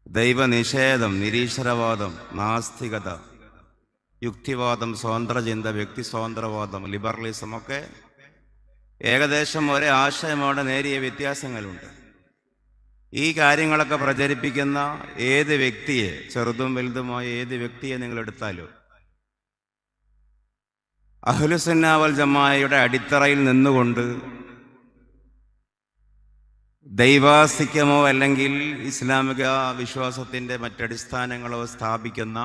ദൈവനിഷേധം, നിരീശ്വരവാദം, നാസ്തികത, യുക്തിവാദം, സ്വതന്ത്രചിന്ത, വ്യക്തി സ്വാതന്ത്ര്യവാദം, ലിബറലിസം ഒക്കെ ഏകദേശം ഒരേ ആശയമാണ്. നേരിയ വ്യത്യാസങ്ങളുണ്ട്. ഈ കാര്യങ്ങളൊക്കെ പ്രചരിപ്പിക്കുന്ന ഏത് വ്യക്തിയെ, ചെറുതും വലുതുമായ ഏത് വ്യക്തിയെ നിങ്ങൾ എടുത്താലും അഹ്ലുസുന്ന വൽ ജമാഅയുടെ അടിത്തറയിൽ നിന്നുകൊണ്ട് ദൈവാസ്തിക്യമോ അല്ലെങ്കിൽ ഇസ്ലാമിക വിശ്വാസത്തിൻ്റെ മറ്റടിസ്ഥാനങ്ങളോ സ്ഥാപിക്കുന്ന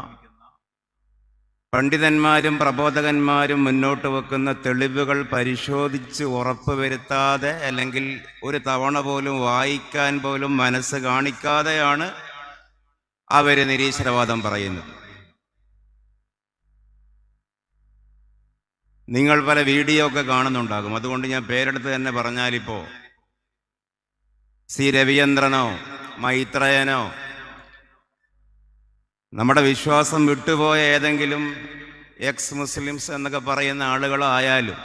പണ്ഡിതന്മാരും പ്രബോധകന്മാരും മുന്നോട്ട് വെക്കുന്ന തെളിവുകൾ പരിശോധിച്ച് ഉറപ്പുവരുത്താതെ അല്ലെങ്കിൽ ഒരു തവണ പോലും വായിക്കാൻ പോലും മനസ്സ് കാണിക്കാതെയാണ് അവർ നിരീശ്വരവാദം പറയുന്നത്. നിങ്ങൾ പല വീഡിയോ ഒക്കെ കാണുന്നുണ്ടാകും. അതുകൊണ്ട് ഞാൻ പേരെടുത്ത് തന്നെ പറഞ്ഞാലിപ്പോൾ സി രവിചന്ദ്രനോ മൈത്രേയനോ നമ്മുടെ വിശ്വാസം വിട്ടുപോയ ഏതെങ്കിലും എക്സ് മുസ്ലിംസ് എന്നൊക്കെ പറയുന്ന ആളുകളോ ആയാലും,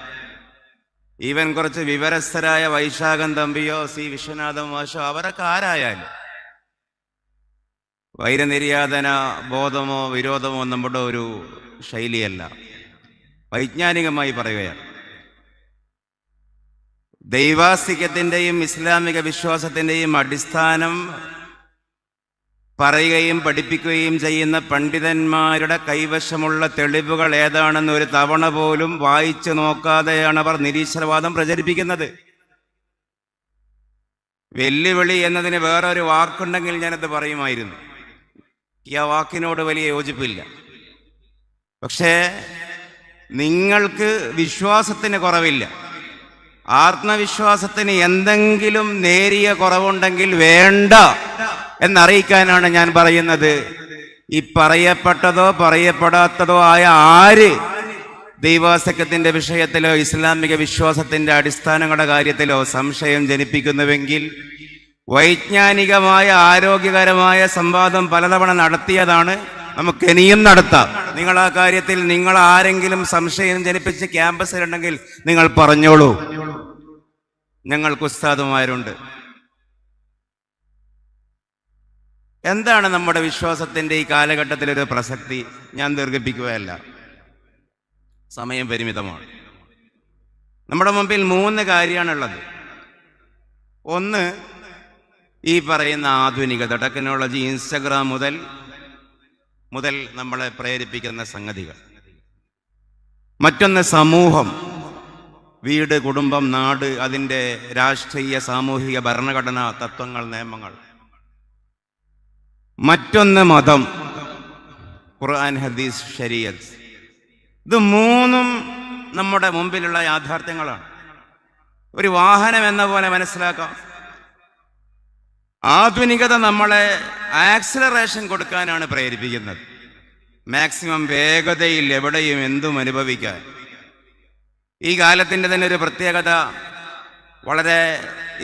ഈവൻ കുറച്ച് വിവരസ്ഥരായ വൈശാഖൻ തമ്പിയോ സി വിശ്വനാഥ മാഷോ അവരൊക്കെ ആരായാലും വൈരനിര്യാതന ബോധമോ വിരോധമോ നമ്മുടെ ഒരു ശൈലിയല്ല. വൈജ്ഞാനികമായി പറയുകയാണ്. ദൈവാസ്തിക്യത്തിൻ്റെയും ഇസ്ലാമിക വിശ്വാസത്തിൻ്റെയും അടിസ്ഥാനം പറയുകയും പഠിപ്പിക്കുകയും ചെയ്യുന്ന പണ്ഡിതന്മാരുടെ കൈവശമുള്ള തെളിവുകൾ ഏതാണെന്ന് ഒരു തവണ പോലും വായിച്ചു നോക്കാതെയാണ് അവർ നിരീശ്വരവാദം പ്രചരിപ്പിക്കുന്നത്. വെല്ലുവിളി എന്നതിന് വേറൊരു വാക്കുണ്ടെങ്കിൽ ഞാനത് പറയുമായിരുന്നു. ഈ ആ വാക്കിനോട് വലിയ യോജിപ്പില്ല. പക്ഷേ നിങ്ങൾക്ക് വിശ്വാസത്തിന് കുറവില്ല. ആത്മവിശ്വാസത്തിന് എന്തെങ്കിലും നേരിയ കുറവുണ്ടെങ്കിൽ വേണ്ട എന്നറിയിക്കാനാണ് ഞാൻ പറയുന്നത്. ഈ പറയപ്പെട്ടതോ പറയപ്പെടാത്തതോ ആയ ആര് ദൈവാസ്തിക്യത്തിന്റെ വിഷയത്തിലോ ഇസ്ലാമിക വിശ്വാസത്തിന്റെ അടിസ്ഥാനങ്ങളുടെ കാര്യത്തിലോ സംശയം ജനിപ്പിക്കുന്നുവെങ്കിൽ വൈജ്ഞാനികമായ ആരോഗ്യകരമായ സംവാദം പലതവണ നടത്തിയതാണ്. നമുക്ക് ഇനിയും നടത്താം. നിങ്ങൾ ആ കാര്യത്തിൽ നിങ്ങൾ ആരെങ്കിലും സംശയം ജനിപ്പിച്ച് ക്യാമ്പസിലുണ്ടെങ്കിൽ നിങ്ങൾ പറഞ്ഞോളൂ. ഞങ്ങൾക്ക് ഉസ്താദുമാരുണ്ട്. എന്താണ് നമ്മുടെ വിശ്വാസത്തിൻ്റെ ഈ കാലഘട്ടത്തിലൊരു പ്രസക്തി? ഞാൻ ദീർഘിപ്പിക്കുകയല്ല, സമയം പരിമിതമാണ്. നമ്മുടെ മുമ്പിൽ 3 കാര്യമാണുള്ളത്. ഒന്ന്, ഈ പറയുന്ന ആധുനികത, ടെക്നോളജി, ഇൻസ്റ്റഗ്രാം മുതൽ നമ്മളെ പ്രേരിപ്പിക്കുന്ന സംഗതികൾ. മറ്റൊന്ന് സമൂഹം, വീട്, കുടുംബം, നാട്, അതിൻ്റെ രാഷ്ട്രീയ സാമൂഹിക ഭരണഘടനാ തത്വങ്ങൾ, നിയമങ്ങൾ. മറ്റൊന്ന് മതം, ഖുർആൻ, ഹദീസ്, ശരീഅത്ത്. ഇത് 3ഉം നമ്മുടെ മുമ്പിലുള്ള യാഥാർത്ഥ്യങ്ങളാണ്. ഒരു വാഹനം എന്ന പോലെ മനസ്സിലാക്കാം. ആധുനികത നമ്മളെ ആക്സിലറേഷൻ കൊടുക്കാനാണ് പ്രേരിപ്പിക്കുന്നത്. മാക്സിമം വേഗതയിൽ എവിടെയും എന്തും അനുഭവിക്കാൻ. ഈ കാലത്തിൻ്റെ തന്നെ ഒരു പ്രത്യേകത വളരെ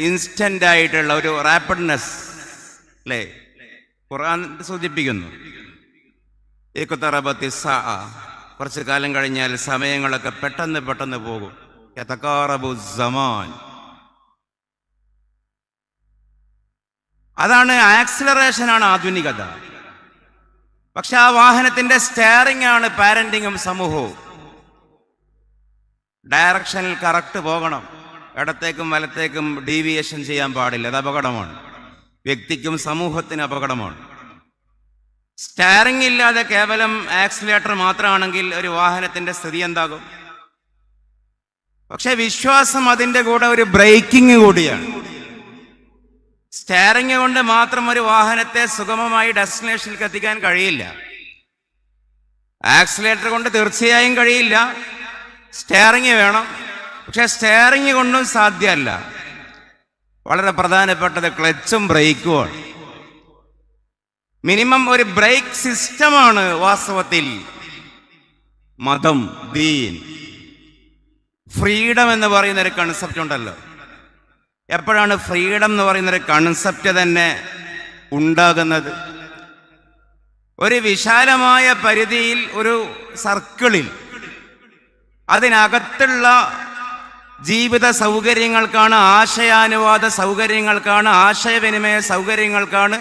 ഇൻസ്റ്റൻ്റ് ആയിട്ടുള്ള ഒരു റാപ്പിഡ്നെസ് അല്ലേ? ഖുർആൻ സൂചിപ്പിക്കുന്നു. കുറച്ച് കാലം കഴിഞ്ഞാൽ സമയങ്ങളൊക്കെ പെട്ടെന്ന് പോകും. യതഖാറബു സമാൻ. അതാണ് ആക്സിലറേഷനാണ് ആധുനികത. പക്ഷെ ആ വാഹനത്തിന്റെ സ്റ്റെയറിംഗ് ആണ് പാരന്റിങ്ങും സമൂഹവും. ഡയറക്ഷനിൽ കറക്റ്റ് പോകണം. ഇടത്തേക്കും വലത്തേക്കും ഡീവിയേഷൻ ചെയ്യാൻ പാടില്ല. അത് അപകടമാണ്. വ്യക്തിക്കും സമൂഹത്തിന് അപകടമാണ്. സ്റ്റെയറിംഗ് ഇല്ലാതെ കേവലം ആക്സിലേറ്റർ മാത്രമാണെങ്കിൽ ഒരു വാഹനത്തിന്റെ സ്ഥിതി എന്താകും? പക്ഷെ വിശ്വാസം അതിൻ്റെ കൂടെ ഒരു ബ്രേക്കിംഗ് കൂടിയാണ്. സ്റ്റെയറിംഗ് കൊണ്ട് മാത്രം ഒരു വാഹനത്തെ സുഗമമായി ഡെസ്റ്റിനേഷനിലേക്ക് എത്തിക്കാൻ കഴിയില്ല. ആക്സിലേറ്റർ കൊണ്ട് തീർച്ചയായും കഴിയില്ല. സ്റ്റെയറിംഗ് വേണം. പക്ഷെ സ്റ്റെയറിംഗ് കൊണ്ടും സാധ്യമല്ല. വളരെ പ്രധാനപ്പെട്ടത് ക്ലച്ചും ബ്രേക്കുമാണ്. മിനിമം ഒരു ബ്രേക്ക് സിസ്റ്റമാണ് വാസ്തവത്തിൽ മതം, ദീൻ. ഫ്രീഡം എന്ന് പറയുന്നൊരു കൺസെപ്റ്റ് ഉണ്ടല്ലോ. എപ്പോഴാണ് ഫ്രീഡം എന്ന് പറയുന്നൊരു കൺസെപ്റ്റ് തന്നെ ഉണ്ടാകുന്നത്? ഒരു വിശാലമായ പരിധിയിൽ, ഒരു സർക്കിളിൽ, അതിനകത്തുള്ള ജീവിത സൗകര്യങ്ങൾക്കാണ്, ആശയാനുവാദ സൗകര്യങ്ങൾക്കാണ്, ആശയവിനിമയ സൗകര്യങ്ങൾക്കാണ്,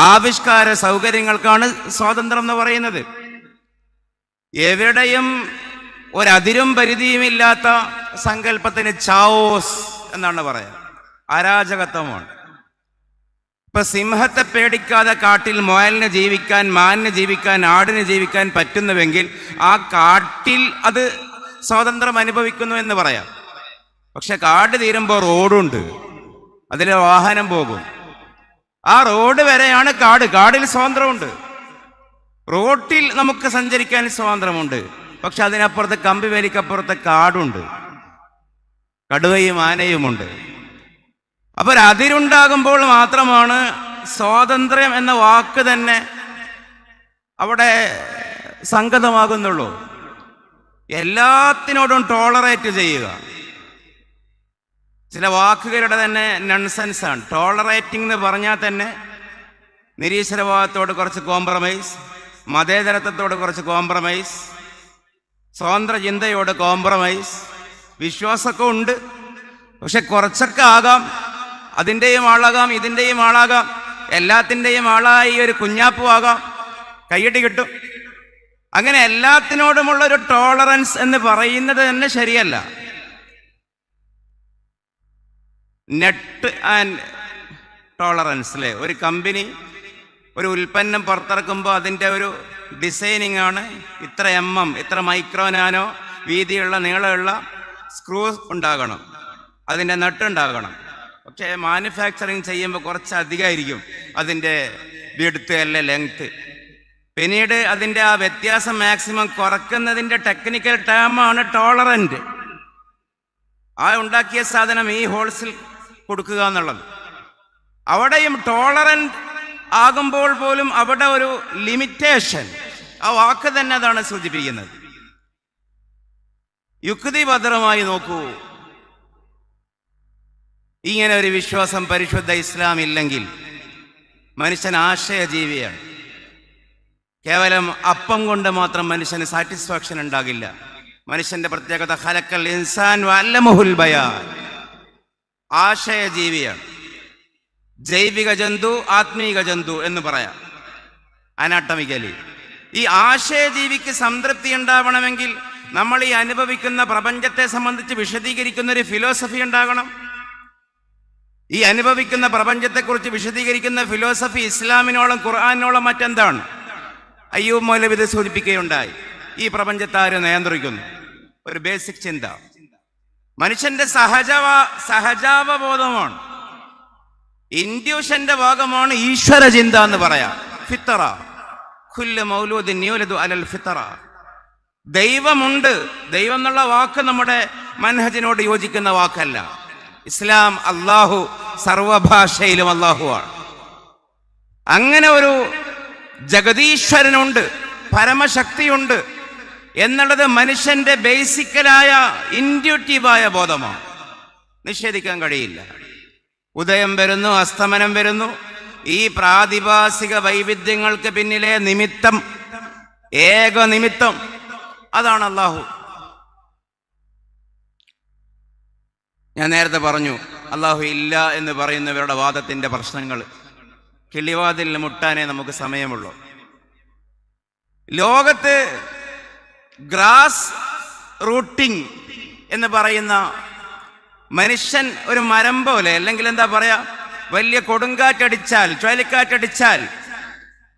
ആവിഷ്കാര സൗകര്യങ്ങൾക്കാണ് സ്വാതന്ത്ര്യം എന്ന് പറയുന്നത്. എവിടെയും ഒരതിരും പരിധിയുമില്ലാത്ത സങ്കല്പത്തിന് ചാവോസ് എന്നാണ് പറയാ, അരാജകത്വമാണ്. ഇപ്പൊ സിംഹത്തെ പേടിക്കാതെ കാട്ടിൽ മുയലിന് ജീവിക്കാൻ, മാനിന് ജീവിക്കാൻ, ആടിന് ജീവിക്കാൻ പറ്റുന്നുവെങ്കിൽ ആ കാട്ടിൽ അത് സ്വാതന്ത്ര്യം അനുഭവിക്കുന്നു എന്ന് പറയാം. പക്ഷെ കാട് തീരുമ്പോൾ റോഡുണ്ട്, അതിൽ വാഹനം പോകും. ആ റോഡ് വരെയാണ് കാട്. കാടിൽ സ്വാതന്ത്ര്യമുണ്ട്, റോട്ടിൽ നമുക്ക് സഞ്ചരിക്കാൻ സ്വാതന്ത്ര്യമുണ്ട്. പക്ഷെ അതിനപ്പുറത്ത്, കമ്പിവേലിക്കപ്പുറത്ത് കാടുണ്ട്, കടുവയും ആനയുമുണ്ട്. അപ്പോൾ അതിരുണ്ടാകുമ്പോൾ മാത്രമാണ് സ്വാതന്ത്ര്യം എന്ന വാക്ക് തന്നെ അവിടെ സംഗതമാകുന്നുള്ളൂ. എല്ലാത്തിനോടും ടോളറേറ്റ് ചെയ്യുക ചില വാക്കുകളുടെ തന്നെ നൺസെൻസാണ്. ടോളറേറ്റിംഗ് എന്ന് പറഞ്ഞാൽ തന്നെ നിരീശ്വരവാദത്തോട് കുറച്ച് കോംപ്രമൈസ്, മതേതരത്വത്തോട് കുറച്ച് കോംപ്രമൈസ്, സ്വതന്ത്ര ചിന്തയോട് കോംപ്രമൈസ്, വിശ്വാസമൊക്കെ ഉണ്ട്. പക്ഷെ കുറച്ചൊക്കെ ആകാം, അതിൻ്റെയും ആളാകാം, ഇതിൻ്റെയും ആളാകാം, എല്ലാത്തിൻ്റെയും ആളായി ഒരു കുഞ്ഞാപ്പു ആകാം, കയ്യടി കിട്ടും. അങ്ങനെ എല്ലാത്തിനോടുമുള്ളൊരു ടോളറൻസ് എന്ന് പറയുന്നത് തന്നെ ശരിയല്ല. നെറ്റ് ആൻഡ് ടോളറൻസ് അല്ലേ? ഒരു കമ്പനി ഒരു ഉൽപ്പന്നം പുറത്തിറക്കുമ്പോൾ അതിൻ്റെ ഒരു ഡിസൈനിങ് ആണ്, ഇത്ര ഇത്ര മൈക്രോ നാനോ വീതിയുള്ള നീളമുള്ള സ്ക്രൂസ് ഉണ്ടാകണം, അതിൻ്റെ നട്ടുണ്ടാകണം. പക്ഷേ മാനുഫാക്ചറിങ് ചെയ്യുമ്പോൾ കുറച്ച് അധികമായിരിക്കും അതിൻ്റെ വിഡ്ത്ത് അല്ല ലെങ്ത്ത്. പിന്നീട് അതിൻ്റെ ആ വ്യത്യാസം മാക്സിമം കുറയ്ക്കുന്നതിൻ്റെ ടെക്നിക്കൽ ടേമാണ് ടോളറൻറ്റ്. ആ ഉണ്ടാക്കിയ സാധനം ഈ ഹോൾസിൽ കൊടുക്കുക എന്നുള്ളത്. അവിടെയും ടോളറൻറ്റ് ആകുമ്പോൾ പോലും അവിടെ ഒരു ലിമിറ്റേഷൻ, ആ വാക്ക് തന്നെ അതാണ് സൂചിപ്പിക്കുന്നത്. യുക്തിഭദ്രമായി നോക്കൂ, ഇങ്ങനെ ഒരു വിശ്വാസം പരിശുദ്ധ ഇസ്ലാം ഇല്ലെങ്കിൽ മനുഷ്യൻ ആശയജീവിയാണ്. കേവലം അപ്പം കൊണ്ട് മാത്രം മനുഷ്യന് സാറ്റിസ്ഫാക്ഷൻ ഉണ്ടാകില്ല. മനുഷ്യന്റെ പ്രത്യേകത ഖലഖൽ ഇൻസാൻ വഅല്ലമഹുൽ ബയാൻ, ആശയജീവിയാണ്. ജൈവിക ജന്തു, ആത്മീക ജന്തു എന്ന് പറയാം അനാട്ടമിക്കലി. ഈ ആശയജീവിക്ക് സംതൃപ്തി ഉണ്ടാവണമെങ്കിൽ നമ്മൾ ഈ അനുഭവിക്കുന്ന പ്രപഞ്ചത്തെ സംബന്ധിച്ച് വിശദീകരിക്കുന്ന ഒരു ഫിലോസഫി ഉണ്ടാകണം. ഈ അനുഭവിക്കുന്ന പ്രപഞ്ചത്തെക്കുറിച്ച് വിശദീകരിക്കുന്ന ഫിലോസഫി ഇസ്ലാമിനോളം ഖുർആാനിനോളം മറ്റെന്താണ്? അയ്യൂബ് മൗലവി ഇത് സൂചിപ്പിക്കുകയുണ്ടായി. ഈ പ്രപഞ്ചത്തെ ആര് നിയന്ത്രിക്കുന്നു? ഒരു ബേസിക് ചിന്ത, മനുഷ്യന്റെ സഹജാവബോധമാണ്, ഇൻഡ്യൂഷന്റെ ഭാഗമാണ് ഈശ്വര ചിന്ത എന്ന് പറയാം. ഫിത്തറ, കുല്ലു മൗലൂദിൻ യൂലദു അലൽ ഫിത്തറ. ദൈവമുണ്ട്. ദൈവം എന്നുള്ള വാക്ക് നമ്മുടെ മൻഹജിനോട് യോജിക്കുന്ന വാക്കല്ല. ഇസ്ലാം, അള്ളാഹു, സർവഭാഷയിലും അള്ളാഹുവാണ്. അങ്ങനെ ഒരു ജഗതീശ്വരനുണ്ട്, പരമശക്തിയുണ്ട് എന്നുള്ളത് മനുഷ്യന്റെ ബേസിക്കലായ ഇൻഡ്യൂട്ടീവായ ബോധമാണ്, നിഷേധിക്കാൻ കഴിയില്ല. ഉദയം വരുന്നു, അസ്തമനം വരുന്നു. ഈ പ്രാതിഭാസിക വൈവിധ്യങ്ങൾക്ക് പിന്നിലെ നിമിത്തം, ഏക നിമിത്തം, അതാണ് അള്ളാഹു. ഞാൻ നേരത്തെ പറഞ്ഞു, അള്ളാഹു ഇല്ല എന്ന് പറയുന്നവരുടെ വാദത്തിന്റെ പ്രശ്നങ്ങൾ. കിളിവാതിൽ മുട്ടാനേ നമുക്ക് സമയമുള്ളൂ. ലോകത്ത് ഗ്രാസ് റൂട്ടിംഗ് എന്ന് പറയുന്ന മനുഷ്യൻ ഒരു മരം പോലെ, അല്ലെങ്കിൽ എന്താ പറയാ, വലിയ കൊടുങ്കാറ്റടിച്ചാൽ, ചുഴലിക്കാറ്റടിച്ചാൽ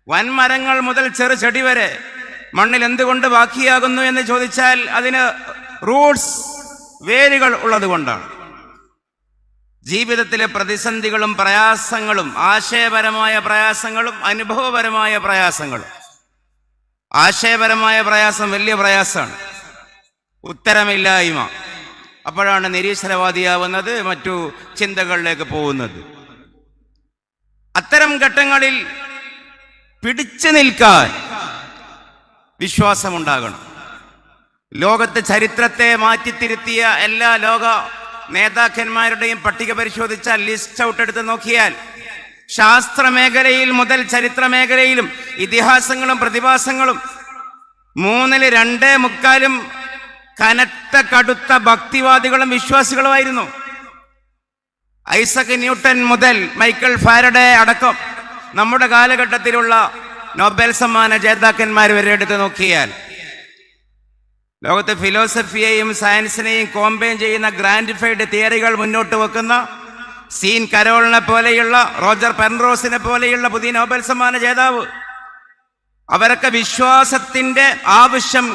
വൻമരങ്ങൾ മുതൽ ചെറു ചെടി വരെ മണ്ണിൽ എന്തുകൊണ്ട് ബാക്കിയാകുന്നു എന്ന് ചോദിച്ചാൽ അതിന് റൂട്ട്സ്, വേരുകൾ ഉള്ളത് കൊണ്ടാണ്. ജീവിതത്തിലെ പ്രതിസന്ധികളും പ്രയാസങ്ങളും, ആശയപരമായ പ്രയാസങ്ങളും അനുഭവപരമായ പ്രയാസങ്ങളും. ആശയപരമായ പ്രയാസം വലിയ പ്രയാസമാണ്, ഉത്തരമില്ലായ്മ. അപ്പോഴാണ് നിരീശ്വരവാദിയാവുന്നത്, മറ്റു ചിന്തകളിലേക്ക് പോകുന്നത്. അത്തരം ഘട്ടങ്ങളിൽ പിടിച്ചു നിൽക്കാൻ വിശ്വാസമുണ്ടാകണം. ലോകത്തെ ചരിത്രത്തെ മാറ്റിത്തിരുത്തിയ എല്ലാ ലോക നേതാക്കന്മാരുടെയും പട്ടിക പരിശോധിച്ചാൽ, ലിസ്റ്റ് ഔട്ട് എടുത്ത് നോക്കിയാൽ, ശാസ്ത്രമേഖലയിൽ മുതൽ ചരിത്ര മേഖലയിലും ഇതിഹാസങ്ങളും പ്രതിഭാസങ്ങളും 3/2 കനത്ത കടുത്ത ഭക്തിവാദികളും വിശ്വാസികളുമായിരുന്നു. ഐസക് ന്യൂട്ടൻ മുതൽ മൈക്കൽ ഫാരഡേ അടക്കം നമ്മുടെ കാലഘട്ടത്തിലുള്ള നോബൽ സമ്മാന ജേതാക്കന്മാർ വരെ എടുത്ത് നോക്കിയാൽ ലോകത്ത് ഫിലോസഫിയെയും സയൻസിനെയും കോമ്പൈൻ ചെയ്യുന്ന ഗ്രാൻഡിഫൈഡ് തിയറികൾ മുന്നോട്ട് വെക്കുന്ന സീൻ കരോളിനെ പോലെയുള്ള റോജർ പെൻറോസിനെ പോലെയുള്ള പുതിയ നോബൽ സമ്മാന ജേതാവ്, അവരൊക്കെ വിശ്വാസത്തിന്റെ ആവശ്യം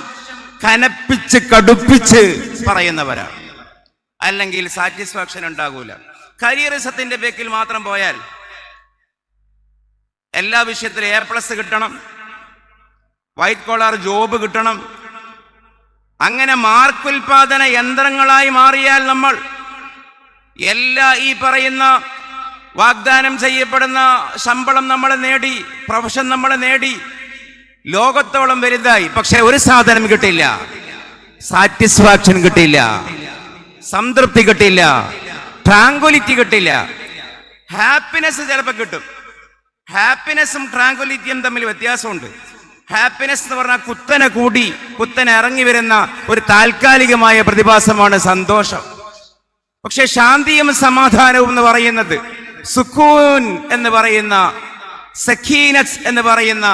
കനപ്പിച്ച് കടുപ്പിച്ച് പറയുന്നവരാണ്. അല്ലെങ്കിൽ സാറ്റിസ്ഫാക്ഷൻ ഉണ്ടാകൂല. കരിയറിസത്തിന്റെ ബേക്കിൽ മാത്രം പോയാൽ എല്ലാ വിഷയത്തിലും A+ കിട്ടണം, വൈറ്റ് കോളർ ജോബ് കിട്ടണം, അങ്ങനെ മാർക്ക് ഉൽപാദന യന്ത്രങ്ങളായി മാറിയാൽ നമ്മൾ എല്ലാ ഈ പറയുന്ന വാഗ്ദാനം ചെയ്യപ്പെടുന്ന ശമ്പളം നമ്മൾ നേടി, പ്രൊഫഷൻ നമ്മൾ നേടി, ലോകത്തോളം വലുതായി. പക്ഷെ ഒരു സാധനം കിട്ടില്ല, സാറ്റിസ്ഫാക്ഷൻ കിട്ടില്ല, സംതൃപ്തി കിട്ടില്ല, ട്രാങ്കുലിറ്റി കിട്ടില്ല. ഹാപ്പിനെസ് ചിലപ്പോൾ കിട്ടും. ഹാപ്പിനെസ്സും ട്രാങ്കുലിറ്റിയും തമ്മിൽ വ്യത്യാസമുണ്ട്. ഹാപ്പിനെസ് എന്ന് പറഞ്ഞാൽ കുത്തനെ കൂടി കുത്തനെ ഇറങ്ങി വരുന്ന ഒരു താൽക്കാലികമായ പ്രതിഭാസമാണ് സന്തോഷം. പക്ഷെ ശാന്തിയും സമാധാനവും എന്ന് പറയുന്നത്, സുക്കൂൻ എന്ന് പറയുന്ന, സക്കീനത്ത് എന്ന് പറയുന്ന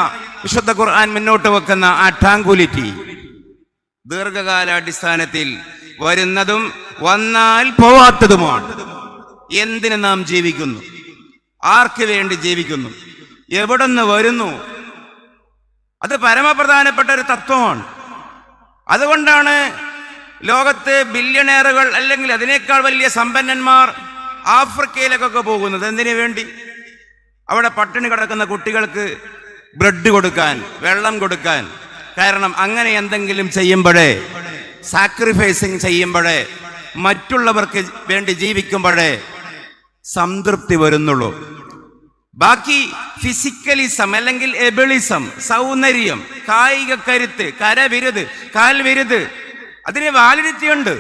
വിശുദ്ധ ഖുർആൻ മുന്നോട്ട് വെക്കുന്ന ആ ട്രാങ്കുലിറ്റി ദീർഘകാലാടിസ്ഥാനത്തിൽ വരുന്നതും വന്നാൽ പോവാത്തതുമാണ്. എന്തിന് നാം ജീവിക്കുന്നു? ആർക്ക് വേണ്ടി ജീവിക്കുന്നു? എവിടുന്ന് വരുന്നു? അത് പരമപ്രധാനപ്പെട്ട ഒരു തത്വമാണ്. അതുകൊണ്ടാണ് ലോകത്ത് ബില്യണയറുകൾ അല്ലെങ്കിൽ അതിനേക്കാൾ വലിയ സമ്പന്നന്മാർ ആഫ്രിക്കയിലേക്കൊക്കെ പോകുന്നത്. എന്തിനു വേണ്ടി? അവിടെ പട്ടിണി കിടക്കുന്ന കുട്ടികൾക്ക് ബ്രെഡ് കൊടുക്കാൻ, വെള്ളം കൊടുക്കാൻ. കാരണം അങ്ങനെ എന്തെങ്കിലും ചെയ്യുമ്പോഴേ, സാക്രിഫൈസിങ് ചെയ്യുമ്പോഴേ, മറ്റുള്ളവർക്ക് വേണ്ടി ജീവിക്കുമ്പോഴേ സംതൃപ്തി വരുന്നുള്ളൂ. ബാക്കി ഫിസിക്കലിസം അല്ലെങ്കിൽ എബിളിസം, സൗന്ദര്യം, കായിക കരുത്ത്, കരവിരുത്, കാൽവിരുത്, അതിന് വാലിഡിറ്റി ഉണ്ട്.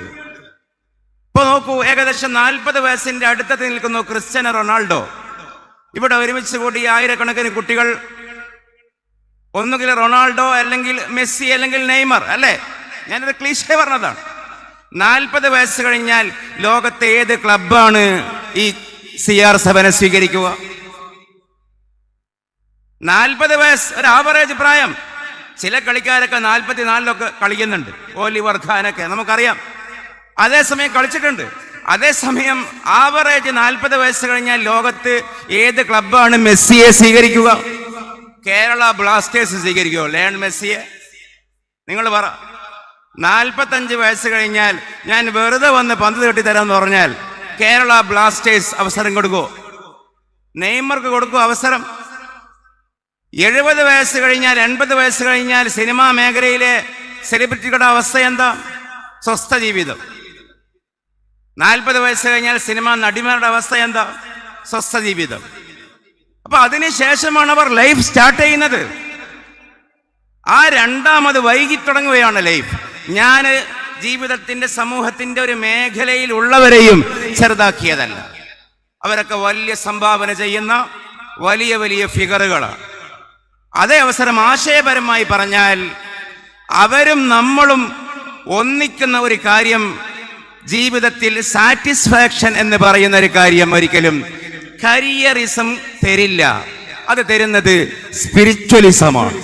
ഇപ്പൊ നോക്കൂ, ഏകദേശം 40 വയസ്സിന്റെ അടുത്തത് നിൽക്കുന്നു ക്രിസ്ത്യാനോ റൊണാൾഡോ. ഇവിടെ ഒരുമിച്ച് കൂടി ആയിരക്കണക്കിന് കുട്ടികൾ ഒന്നുകിൽ റൊണാൾഡോ അല്ലെങ്കിൽ മെസ്സി അല്ലെങ്കിൽ നെയ്മർ, അല്ലേ? ഞാനൊരു ക്ലീശേ പറഞ്ഞതാണ്. 40 വയസ്സ് കഴിഞ്ഞാൽ ലോകത്തെ ഏത് ക്ലബാണ് ഈ CR7 സ്വീകരിക്കുക? 40 വയസ്സ് ഒരു ആവറേജ് പ്രായം. ചില കളിക്കാരൊക്കെ 44 കളിക്കുന്നുണ്ട്. ഓലിവർ ഖാനൊക്കെ നമുക്കറിയാം, അതേസമയം കളിച്ചിട്ടുണ്ട്. അതേസമയം ആവറേജ് 40 വയസ്സ് കഴിഞ്ഞാൽ ലോകത്ത് ഏത് ക്ലബാണ് മെസ്സിയെ സ്വീകരിക്കുക? കേരള ബ്ലാസ്റ്റേഴ്സ് സ്വീകരിക്കുമോ ലയണൽ മെസ്സിയെ? നിങ്ങൾ പറ. 45 വയസ്സ് കഴിഞ്ഞാൽ ഞാൻ വെറുതെ വന്ന് പന്ത് തട്ടിത്തരാമെന്ന് പറഞ്ഞാൽ കേരള ബ്ലാസ്റ്റേഴ്സ് അവസരം കൊടുക്കുമോ? നെയ്മർക്ക് കൊടുക്കുമോ അവസരം? 70 വയസ്സ് കഴിഞ്ഞാൽ 80 വയസ്സ് കഴിഞ്ഞാൽ സിനിമാ മേഖലയിലെ സെലിബ്രിറ്റികളുടെ അവസ്ഥ എന്താ? സ്വസ്ഥ ജീവിതം. 40 വയസ്സ് കഴിഞ്ഞാൽ സിനിമാ നടിമാരുടെ അവസ്ഥ എന്താ? സ്വസ്ഥ ജീവിതം. അപ്പൊ അതിനുശേഷമാണ് അവർ ലൈഫ് സ്റ്റാർട്ട് ചെയ്യുന്നത്. ആ രണ്ടാമത് വൈകി തുടങ്ങുകയാണ് ലൈഫ്. ഞാൻ ജീവിതത്തിന്റെ സമൂഹത്തിന്റെ ഒരു മേഖലയിൽ ഉള്ളവരെയും ചെറുതാക്കിയതല്ല. അവരൊക്കെ വലിയ സംഭാവന ചെയ്യുന്ന വലിയ വലിയ ഫിഗറുകളാണ്. അതേ അവസരം ആശയപരമായി പറഞ്ഞാൽ അവരും നമ്മളും ഒന്നിക്കുന്ന ഒരു കാര്യം, ജീവിതത്തിൽ സാറ്റിസ്ഫാക്ഷൻ എന്ന് പറയുന്ന ഒരു കാര്യം ഒരിക്കലും കരിയറിസം തരില്ല. അത് തരുന്നത് സ്പിരിച്വലിസമാണ്,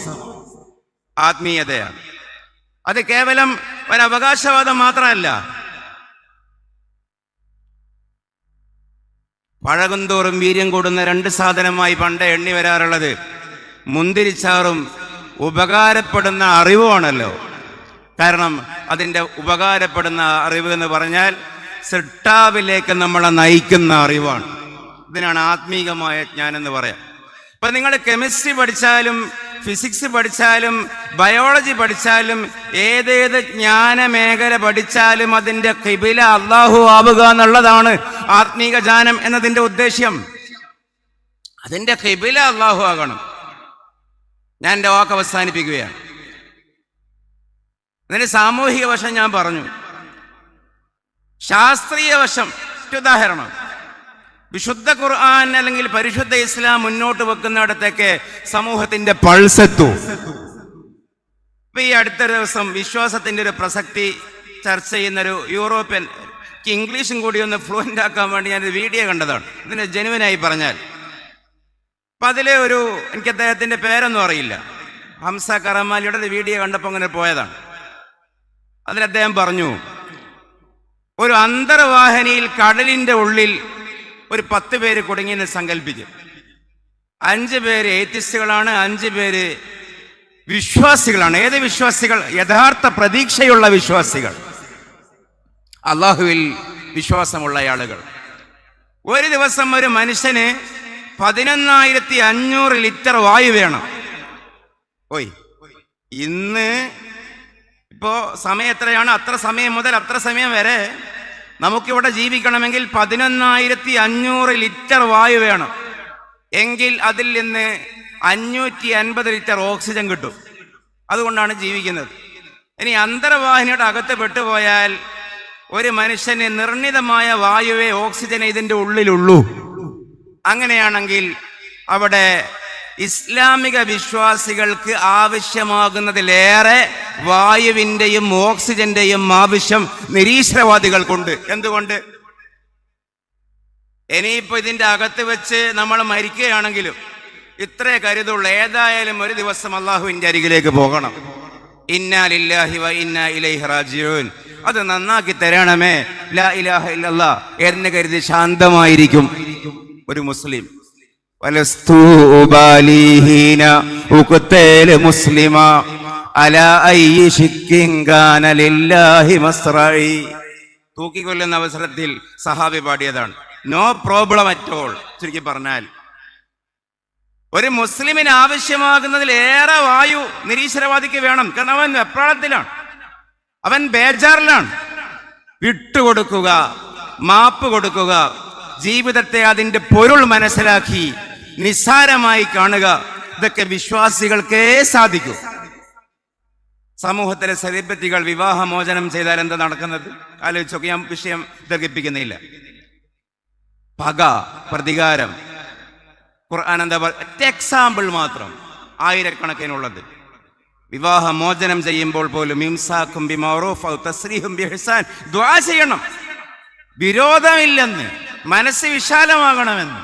ആത്മീയതയാണ്. അത് കേവലം ഒരു അവകാശവാദം മാത്രമല്ല. പഴകുന്തോറും വീര്യം കൂടുന്ന 2 സാധനമായി പണ്ട് എണ്ണി വരാറുള്ളത് മുന്തിരിച്ചാറും ഉപകാരപ്പെടുന്ന അറിവുമാണല്ലോ. കാരണം അതിൻ്റെ ഉപകാരപ്പെടുന്ന അറിവ് എന്ന് പറഞ്ഞാൽ സിട്ടാവിലേക്ക് നമ്മളെ നയിക്കുന്ന അറിവാണ്. ഇതിനാണ് ആത്മീകമായ ജ്ഞാനം എന്ന് പറയാം. ഇപ്പം നിങ്ങൾ കെമിസ്ട്രി പഠിച്ചാലും ഫിസിക്സ് പഠിച്ചാലും ബയോളജി പഠിച്ചാലും ഏതേത് ജ്ഞാന മേഖല പഠിച്ചാലും അതിൻ്റെ ഖിബില അല്ലാഹു ആവുക എന്നുള്ളതാണ് ആത്മീക ജ്ഞാനം എന്നതിൻ്റെ ഉദ്ദേശ്യം. അതിൻ്റെ ഖിബില അല്ലാഹു ആകണം. ഞാൻ എൻ്റെ വാക്ക് അവസാനിപ്പിക്കുകയാണ്. അതിന് സാമൂഹിക വശം ഞാൻ പറഞ്ഞു. ശാസ്ത്രീയ വശം, ഉദാഹരണം, വിശുദ്ധ ഖുർആൻ അല്ലെങ്കിൽ പരിശുദ്ധ ഇസ്ലാം മുന്നോട്ട് വെക്കുന്നിടത്തേക്ക് സമൂഹത്തിന്റെ പൾസെത്തു. ഇപ്പൊ ഈ അടുത്ത ദിവസം വിശ്വാസത്തിന്റെ ഒരു പ്രസക്തി ചർച്ച ചെയ്യുന്നൊരു യൂറോപ്യൻ, ഇംഗ്ലീഷും കൂടി ഒന്ന് ഫ്ലുവൻ്റ് ആക്കാൻ വേണ്ടി ഞാനൊരു വീഡിയോ കണ്ടതാണ്. ഇതിന് ജെനുവിനായി പറഞ്ഞാൽ, അപ്പം അതിലെ എനിക്ക് അദ്ദേഹത്തിൻ്റെ പേരൊന്നും അറിയില്ല, ഹംസ കറമാലിയുടെ ഒരു വീഡിയോ കണ്ടപ്പോൾ അങ്ങനെ പോയതാണ്. അതിൽ അദ്ദേഹം പറഞ്ഞു, ഒരു അന്തർവാഹിനിയിൽ കടലിൻ്റെ ഉള്ളിൽ ഒരു 10 പേര് കുടുങ്ങിയെന്ന് സങ്കല്പിച്ച്, 5 പേര് എയ്ത്തിസ്റ്റുകളാണ്, 5 പേര് വിശ്വാസികളാണ്. ഏത് വിശ്വാസികൾ? യഥാർത്ഥ പ്രതീക്ഷയുള്ള വിശ്വാസികൾ, അള്ളാഹുവിൽ വിശ്വാസമുള്ള ആളുകൾ. ഒരു ദിവസം ഒരു മനുഷ്യന് 11,500 ലിറ്റർ വായു വേണം. ഇന്ന് ഇപ്പോ സമയം എത്രയാണ്? അത്ര സമയം മുതൽ അത്ര സമയം വരെ നമുക്കിവിടെ ജീവിക്കണമെങ്കിൽ 11,500 ലിറ്റർ വായു വേണം. എങ്കിൽ അതിൽ നിന്ന് 550 ലിറ്റർ ഓക്സിജൻ കിട്ടും. അതുകൊണ്ടാണ് ജീവിക്കുന്നത്. ഇനി അന്തർവാഹിനിയുടെ അകത്ത് പെട്ടുപോയാൽ ഒരു മനുഷ്യന് നിർണിതമായ വായുവേ ഓക്സിജൻ ഇതിൻ്റെ ഉള്ളിലുള്ളൂ. അങ്ങനെയാണെങ്കിൽ അവിടെ ഇസ്ലാമിക വിശ്വാസികൾക്ക് ആവശ്യമാകുന്നതിലേറെ വായുവിൻ്റെയും ഓക്സിജന്റെയും ആവശ്യം നിരീശ്വരവാദികൾക്കുണ്ട്. എന്തുകൊണ്ട്? ഇനിയിപ്പോൾ ഇതിൻ്റെ അകത്ത് വെച്ച് നമ്മൾ മരിക്കുകയാണെങ്കിലും ഇത്രേ കരുതുള്ളൂ, ഏതായാലും ഒരു ദിവസം അള്ളാഹുവിൻ്റെ അരികിലേക്ക് പോകണം. ഇന്നാ ലില്ലാഹി വ ഇന്നാ ഇലൈഹി റാജിഊൻ. അത് നന്നാക്കി തരണമേ, ലാ ഇലാഹ ഇല്ലല്ലാഹ് എന്ന് കരുതി ശാന്തമായിരിക്കും ഒരു മുസ്ലിം. വലസ്തു ഉബാലിഹീന ഉഖ്തേൽ മുസ്ലിമ അലാ അയ്യി ശിക്കിൻ കാന ലില്ലാഹി മസ്റഈ. തൂക്കിക്കൊല്ലുന്ന അവസരത്തിൽ സഹാബി പാടിയതാണ്. No problem at all. ചുരുക്കി പറഞ്ഞാൽ ഒരു മുസ്ലിമിന് ആവശ്യമാകുന്നതിലേറെ വായു നിരീശ്വരവാദിക്ക് വേണം. കാരണം അവൻ വെപ്രാളത്തിലാണ്, അവൻ ബേജാറിലാണ്. വിട്ടുകൊടുക്കുക, മാപ്പ് കൊടുക്കുക, ജീവിതത്തെ അതിൻ്റെ പൊരുൾ മനസ്സിലാക്കി നിസ്സാരമായി കാണുക, ഇതൊക്കെ വിശ്വാസികൾക്കേ സാധിക്കൂ. സമൂഹത്തിലെ സെലിബ്രിറ്റികൾ വിവാഹമോചനം ചെയ്താൽ എന്താ നടക്കുന്നത്? ആലോചിച്ചൊക്കെ. ഞാൻ വിഷയം ദീർഘിപ്പിക്കുന്നില്ല. പക, പ്രതികാരം. ഖുർആൻ എന്താ ഒറ്റ എക്സാമ്പിൾ മാത്രം, ആയിരക്കണക്കിനുള്ളത്. വിവാഹമോചനം ചെയ്യുമ്പോൾ പോലും ഇംസാക്കും ബിമഅറൂഫ് ഔ തസ്രീഹും ബിഇഹ്സാൻ ദുആ ചെയ്യണം. വിരോധമില്ലെന്ന്, മനസ്സ് വിശാലമാകണമെന്ന്.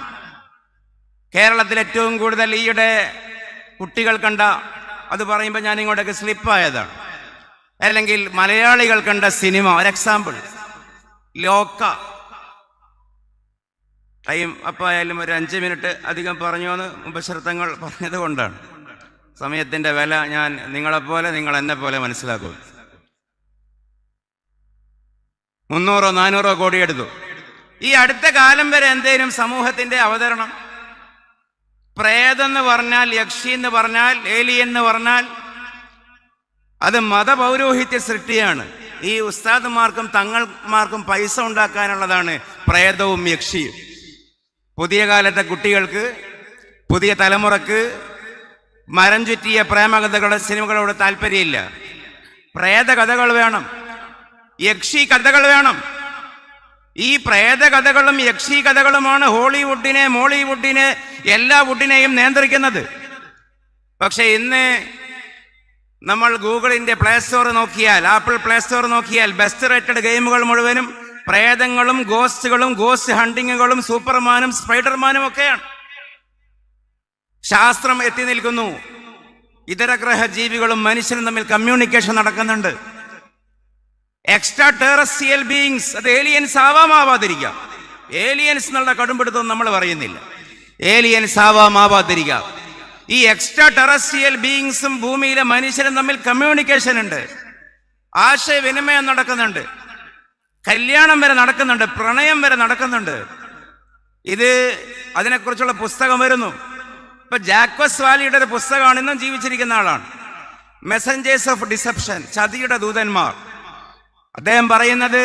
കേരളത്തിൽ ഏറ്റവും കൂടുതൽ ഈയിടെ കുട്ടികൾ കണ്ട, അത് പറയുമ്പോൾ ഞാൻ ഇങ്ങോട്ടേക്ക് സ്ലിപ്പായതാണ്, അല്ലെങ്കിൽ മലയാളികൾ കണ്ട സിനിമ ഒരു എക്സാമ്പിൾ, ലോക. ടൈം അപ്പം ആയാലും ഒരു 5 മിനിറ്റ് അധികം പറഞ്ഞു എന്ന് മുബശ്ശിർ പറഞ്ഞത് കൊണ്ടാണ്. സമയത്തിൻ്റെ വില ഞാൻ നിങ്ങളെപ്പോലെ, നിങ്ങൾ എന്നെ പോലെ മനസ്സിലാക്കും. 300-400 കോടി എടുത്തു. ഈ അടുത്ത കാലം വരെ എന്തേലും സമൂഹത്തിന്റെ അവതരണം, പ്രേതെന്ന് പറഞ്ഞാൽ, യക്ഷി എന്ന് പറഞ്ഞാൽ, ഏലിയൻ എന്ന് പറഞ്ഞാൽ അത് മതപൗരോഹിത്യ സൃഷ്ടിയാണ്. ഈ ഉസ്താദുമാർക്കും തങ്ങൾമാർക്കും പൈസ ഉണ്ടാക്കാനുള്ളതാണ് പ്രേതവും യക്ഷിയും. പുതിയ കാലത്തെ കുട്ടികൾക്ക്, പുതിയ തലമുറക്ക് മരം ചുറ്റിയ പ്രേമകഥകളുടെ സിനിമകളോട് താല്പര്യമില്ല. പ്രേത കഥകൾ വേണം, യക്ഷി കഥകൾ വേണം. ഈ പ്രേത കഥകളും യക്ഷി കഥകളുമാണ് ഹോളിവുഡിനെ, മോളിവുഡിനെ, എല്ലാ വുഡിനെയും നിയന്ത്രിക്കുന്നത്. പക്ഷെ ഇന്ന് നമ്മൾ ഗൂഗിളിന്റെ പ്ലേ സ്റ്റോർ നോക്കിയാൽ, ആപ്പിൾ പ്ലേ സ്റ്റോർ നോക്കിയാൽ ബെസ്റ്റ് റേറ്റഡ് ഗെയിമുകൾ മുഴുവനും പ്രേതങ്ങളും ഗോസ്റ്റുകളും ഗോസ്റ്റ് ഹണ്ടിങ്ങുകളും സൂപ്പർമാനും സ്പൈഡർമാനും ഒക്കെയാണ്. ശാസ്ത്രം എത്തി നിൽക്കുന്നു. ഇതര ഗ്രഹ ജീവികളും മനുഷ്യനും തമ്മിൽ കമ്മ്യൂണിക്കേഷൻ നടക്കുന്നുണ്ട്. എക്സ്ട്രാ ടെറസ്ട്രിയൽ ബീയിങ്സ്, അത് ഏലിയൻസ് ആവാമാവാതിരിക്കാം. ഏലിയൻസ് എന്നുള്ള കടുംപിടുത്തം നമ്മൾ പറയുന്നില്ല. ഏലിയൻസ് ആവാമാവാതിരിക്കാം. ഈ എക്സ്ട്രാ ടെറസ്ട്രിയൽ ബീയിങ്സും ഭൂമിയിലെ മനുഷ്യരും തമ്മിൽ കമ്മ്യൂണിക്കേഷൻ ഉണ്ട്, ആശയവിനിമയം നടക്കുന്നുണ്ട്, കല്യാണം വരെ നടക്കുന്നുണ്ട്, പ്രണയം വരെ നടക്കുന്നുണ്ട്. ഇത് അതിനെക്കുറിച്ചുള്ള പുസ്തകം വരുന്നു. ഇപ്പൊ ജാക്വസ് വാലിയുടെ ഒരു പുസ്തകമാണ്, ഇന്നും ജീവിച്ചിരിക്കുന്ന ആളാണ്, മെസ്സഞ്ചേഴ്സ് ഓഫ് ഡിസെപ്ഷൻ, ചതിയുടെ ദൂതന്മാർ. അദ്ദേഹം പറയുന്നത്,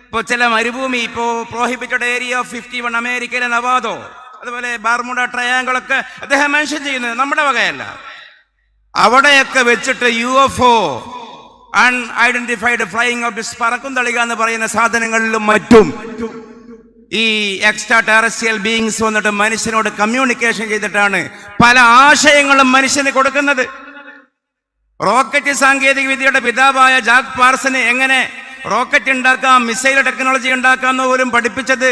ഇപ്പോൾ ചില മരുഭൂമി, ഇപ്പോൾ പ്രോഹിബിറ്റഡ് ഏരിയ ഓഫ് 51 അമേരിക്കയിലെ നവാദോ, അതുപോലെ ബാർമുഡ ട്രയാങ്കിളൊക്കെ അദ്ദേഹം മെൻഷൻ ചെയ്യുന്നത് നമ്മുടെ വകയല്ല. അവിടെയൊക്കെ വെച്ചിട്ട് UFO, അൺഐഡന്റിഫൈഡ് ഫ്ലൈയിങ് ഒബ്ജക്ട്സ്, പറക്കും തളിക എന്ന് പറയുന്ന സാധനങ്ങളിലും മറ്റും ഈ എക്സ്ട്രാ ടെറസ്ട്രിയൽ ബീയിങ്സ് വന്നിട്ട് മനുഷ്യനോട് കമ്മ്യൂണിക്കേഷൻ ചെയ്തിട്ടാണ് പല ആശയങ്ങളും മനുഷ്യന് കൊടുക്കുന്നത്. റോക്കറ്റ് സാങ്കേതിക വിദ്യയുടെ പിതാവായ ജാക്ക് പാർസന് എങ്ങനെ റോക്കറ്റ് ഉണ്ടാക്കാം, മിസൈൽ ടെക്നോളജി ഉണ്ടാക്കാന്ന് പോലും പഠിപ്പിച്ചത്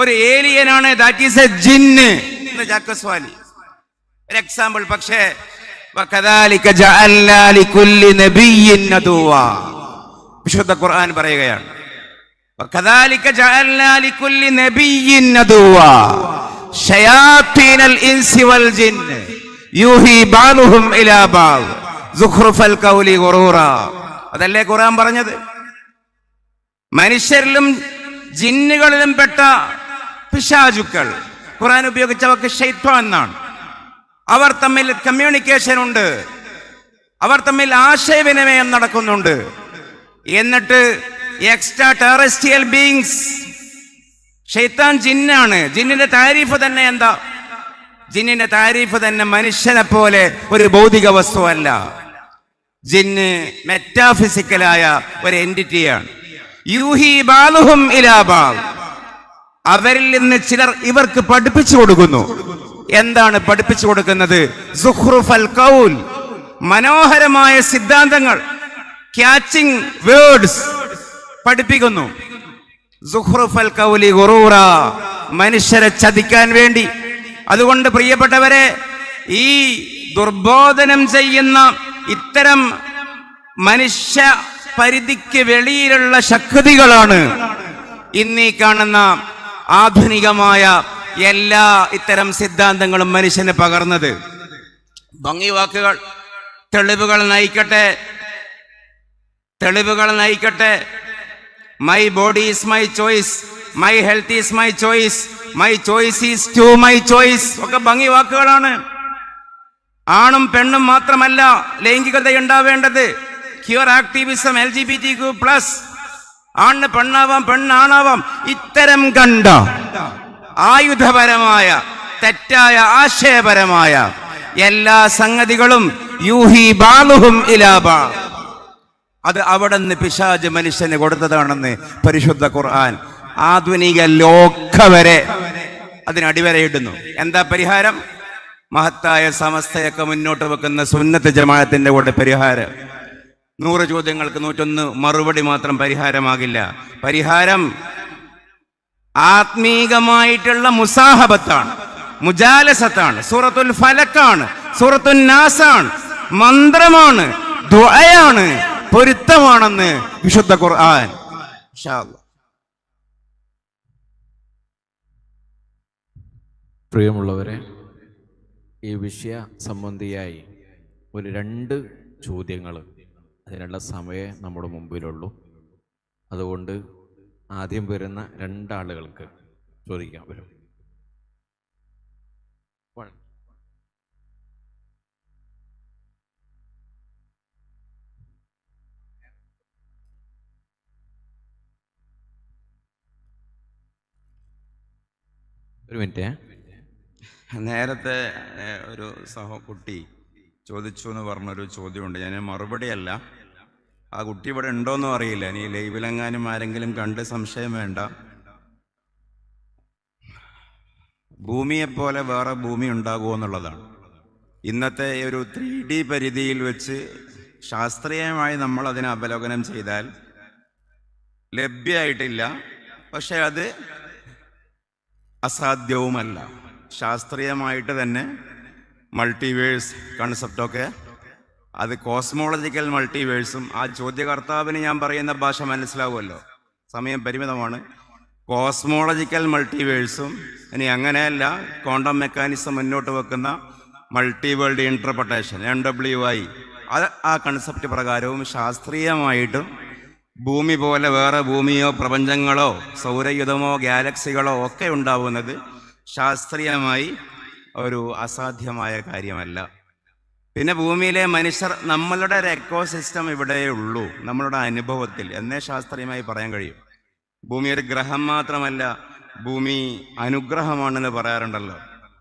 ഒരു ഏലിയനാണ്. ദാറ്റ് ഈസ് എ ജിന്ന് എന്ന് ജാക്കസ് വാലി ഒരു എക്സാമ്പിൾ. പക്ഷേ വിശുദ്ധ ഖുർആൻ പറയുകയാണ്, അതല്ലേ ഖുർആൻ പറഞ്ഞത്? മനുഷ്യരിലും ജിന്നുകളിലും പെട്ട പിശാചുക്കൾ, ഖുർആൻ ഉപയോഗിച്ചവർക്ക് ശൈത്വാൻ എന്നാണ്. അവർ തമ്മിൽ കമ്മ്യൂണിക്കേഷൻ ഉണ്ട്, അവർ തമ്മിൽ ആശയവിനിമയം നടക്കുന്നുണ്ട്. എന്നിട്ട് എക്സ്ട്രാ ടെറസ്ട്രിയൽ ബീയിങ്സ്, ശൈത്താൻ ജിന്നാണ്. ജിന്നിന്റെ താരീഫ് തന്നെ എന്താ? ജിന്നിന്റെ താരീഫ് തന്നെ മനുഷ്യനെ പോലെ ഒരു ഭൗതിക വസ്തുവല്ല. ജിന്ന് മെറ്റാഫിസിക്കലായ ഒരു എൻറ്റിറ്റിയാണ്. യൂഹി ബാലുഹും ഇലാ ബാൽ, അവരിൽ നിന്ന് ചിലർ ഇവർക്ക് പഠിപ്പിച്ചു കൊടുക്കുന്നു. എന്താണ് പഠിപ്പിച്ചു കൊടുക്കുന്നത്? സുഖ്റുഫൽ ഖൗൽ, മനോഹരമായ സിദ്ധാന്തങ്ങൾ, ക്യാച്ചിങ് വേർഡ്സ് പഠിപ്പിക്കുന്നു. സുഖ്റുഫൽ ഖൗലി ഗുറൂറ, മനുഷ്യരെ ചതിക്കാൻ വേണ്ടി. അതുകൊണ്ട് പ്രിയപ്പെട്ടവരെ, ഈ ദുർബോധനം ചെയ്യുന്ന ഇത്തരം മനുഷ്യ പരിധിക്ക് വെളിയിലുള്ള ശക്തികളാണ് ഇന്നീ കാണുന്ന ആധുനികമായ എല്ലാ ഇത്തരം സിദ്ധാന്തങ്ങളും മനുഷ്യന് പകർന്നത്. ഭംഗി വാക്കുകൾ, തെളിവുകൾ നയിക്കട്ടെ. My body is my choice, my health is my choice, my choice is to my choice ഒക്കെ ഭംഗി വാക്കുകളാണ്. ആണും പെണ്ണും മാത്രമല്ല ലൈംഗികത ഉണ്ടാവേണ്ടത്. ക്യൂർ ആക്ടിവിസം, LGBTQ+, ആണിന് പെണ്ണാവാം, പെണ്ണാണാവാം. ഇത്തരം കണ്ട ആയുധപരമായ തെറ്റായ ആശയപരമായ എല്ലാ സംഗതികളും യൂഹി ബാലുഹും ഇലാ ബാൽ, അത് അവിടെ നിന്ന് പിശാച് മനുഷ്യന് കൊടുത്തതാണെന്ന് പരിശുദ്ധ ഖുർആൻ ആധുനിക ലോക വരെ അതിനടിവരയിടുന്നു. എന്താ പരിഹാരം? മഹത്തായ സമസ്തയൊക്കെ മുന്നോട്ട് വെക്കുന്ന സുന്നത്ത് ജമാഅത്തിന്റെ കൂടെ പരിഹാരം. 100 ചോദ്യങ്ങൾക്ക് 101 മറുപടി മാത്രം പരിഹാരമാകില്ല. പരിഹാരം ആത്മീകമായിട്ടുള്ള മുസാഹബത്താണ്, മുജാലസത്താണ്, സൂറത്തുൽ ഫലക്കാണ്, സൂറത്തുൻ നാസാണ്, മന്ത്രമാണ്, ദുആയാണ്, പൊരുത്തമാണെന്ന് വിശുദ്ധ ഖുർആൻ. ഇൻഷാ അല്ലാഹ്. പ്രിയമുള്ളവരെ, ഈ വിഷയ സംബന്ധിയായി ഒരു 2 ചോദ്യങ്ങൾ, അതിനുള്ള സമയം നമ്മുടെ മുമ്പിലുള്ളൂ. അതുകൊണ്ട് ആദ്യം വരുന്ന 2 ആളുകൾക്ക് ചോദിക്കാൻ വരും. ഒരു മിനിറ്റ്. നേരത്തെ ഒരു കുട്ടി ചോദിച്ചു എന്ന് പറഞ്ഞൊരു ചോദ്യമുണ്ട്. ഞാൻ മറുപടിയല്ല, ആ കുട്ടി ഇവിടെ ഉണ്ടോയെന്നും അറിയില്ല. ഇനി ലൈവിലെങ്ങാനും ആരെങ്കിലും കണ്ട് സംശയം വേണ്ട. ഭൂമിയെപ്പോലെ വേറെ ഭൂമി ഉണ്ടാകുമോ എന്നുള്ളതാണ്. ഇന്നത്തെ ഒരു 3D പരിധിയിൽ വെച്ച് ശാസ്ത്രീയമായി നമ്മൾ അതിനെ അവലോകനം ചെയ്താൽ ലഭ്യമായിട്ടില്ല. പക്ഷെ അത് അസാധ്യവുമല്ല. ശാസ്ത്രീയമായിട്ട് തന്നെ മൾട്ടിവേഴ്സ് കൺസെപ്റ്റൊക്കെ, അത് കോസ്മോളജിക്കൽ മൾട്ടിവേഴ്സും, ആ ചോദ്യകർത്താവിന് ഞാൻ പറയുന്ന ഭാഷ മനസ്സിലാവുമല്ലോ, സമയം പരിമിതമാണ്. കോസ്മോളജിക്കൽ മൾട്ടിവേഴ്സും, ഇനി അങ്ങനെയല്ല ക്വാണ്ടം മെക്കാനിസം മുന്നോട്ട് വെക്കുന്ന മൾട്ടി വേൾഡ് ഇൻ്റർപ്രട്ടേഷൻ MWI, ആ കൺസെപ്റ്റ് പ്രകാരവും ശാസ്ത്രീയമായിട്ടും ഭൂമി പോലെ വേറെ ഭൂമിയോ പ്രപഞ്ചങ്ങളോ സൗരയുധമോ ഗാലക്സികളോ ഒക്കെ ഉണ്ടാവുന്നത് ശാസ്ത്രീയമായി ഒരു അസാധ്യമായ കാര്യമല്ല. പിന്നെ ഭൂമിയിലെ മനുഷ്യർ, നമ്മളുടെ ഒരു എക്കോസിസ്റ്റം ഇവിടെയേ ഉള്ളൂ, നമ്മളുടെ അനുഭവത്തിൽ എന്നേ ശാസ്ത്രീയമായി പറയാൻ കഴിയും. ഭൂമി ഒരു ഗ്രഹം മാത്രമല്ല, ഭൂമി അനുഗ്രഹമാണെന്ന് പറയാറുണ്ടല്ലോ.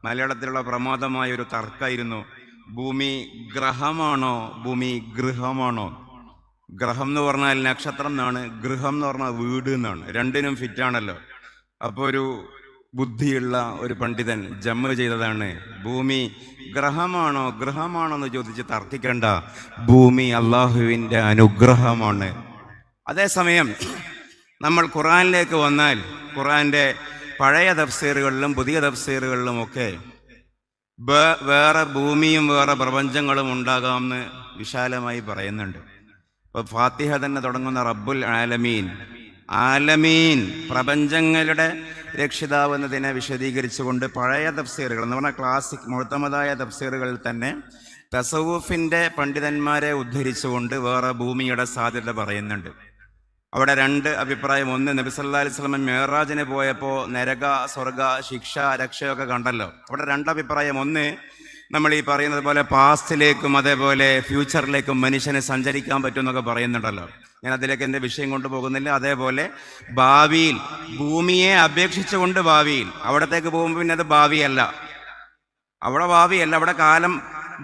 മലയാളത്തിലുള്ള പ്രമാദമായ ഒരു തർക്കമായിരുന്നു, ഭൂമി ഗ്രഹമാണോ ഭൂമി ഗൃഹമാണോ. ഗ്രഹം എന്ന് പറഞ്ഞാൽ നക്ഷത്രം എന്നാണ്, ഗൃഹം എന്ന് പറഞ്ഞാൽ വീട് എന്നാണ്. രണ്ടിനും ഫിറ്റാണല്ലോ. അപ്പോൾ ഒരു ബുദ്ധിയുള്ള ഒരു പണ്ഡിതൻ ജമ്മ ചെയ്തതാണ്, ഭൂമി ഗ്രഹമാണോ ഗൃഹമാണോ എന്ന് ചോദിച്ച് തർക്കിക്കേണ്ട, ഭൂമി അള്ളാഹുവിൻ്റെ അനുഗ്രഹമാണ്. അതേസമയം നമ്മൾ ഖുർആനിലേക്ക് വന്നാൽ ഖുർആൻ്റെ പഴയ തഫ്സീറുകളിലും പുതിയ തഫ്സീറുകളിലുമൊക്കെ വേറെ ഭൂമിയും വേറെ പ്രപഞ്ചങ്ങളും ഉണ്ടാകാമെന്ന് വിശാലമായി പറയുന്നുണ്ട്. ഇപ്പോൾ ഫാത്തിഹ തന്നെ തുടങ്ങുന്ന റബ്ബുൽ ആലമീൻ, ആലമീൻ പ്രപഞ്ചങ്ങളുടെ രക്ഷിതാവ് എന്നതിനെ വിശദീകരിച്ചുകൊണ്ട് പഴയ തഫ്സീറുകൾ എന്ന് പറഞ്ഞാൽ ക്ലാസിക് മുഅ്തമദായ തഫ്സീറുകളിൽ തന്നെ തസവൂഫിൻ്റെ പണ്ഡിതന്മാരെ ഉദ്ധരിച്ചുകൊണ്ട് വേറെ ഭൂമിയുടെ സാധ്യത പറയുന്നുണ്ട്. അവിടെ രണ്ട് അഭിപ്രായം. ഒന്ന്, നബി സല്ലല്ലാഹു അലൈഹി വസല്ലം മിഅ്റാജിന് പോയപ്പോൾ നരക സ്വർഗ ശിക്ഷ രക്ഷയൊക്കെ കണ്ടല്ലോ. അവിടെ രണ്ടഭിപ്രായം. ഒന്ന്, നമ്മൾ ഈ പറയുന്നത് പോലെ പാസ്റ്റിലേക്കും അതേപോലെ ഫ്യൂച്ചറിലേക്കും മനുഷ്യന് സഞ്ചരിക്കാൻ പറ്റും എന്നൊക്കെ പറയുന്നുണ്ടല്ലോ. ഞാൻ അതിലേക്ക് എൻ്റെ വിഷയം കൊണ്ടുപോകുന്നില്ല. അതേപോലെ ഭാവിയിൽ ഭൂമിയെ അപേക്ഷിച്ചുകൊണ്ട് ഭാവിയിൽ അവിടത്തേക്ക് പോകുമ്പോൾ പിന്നെ അത് ഭാവിയല്ല, അവിടെ കാലം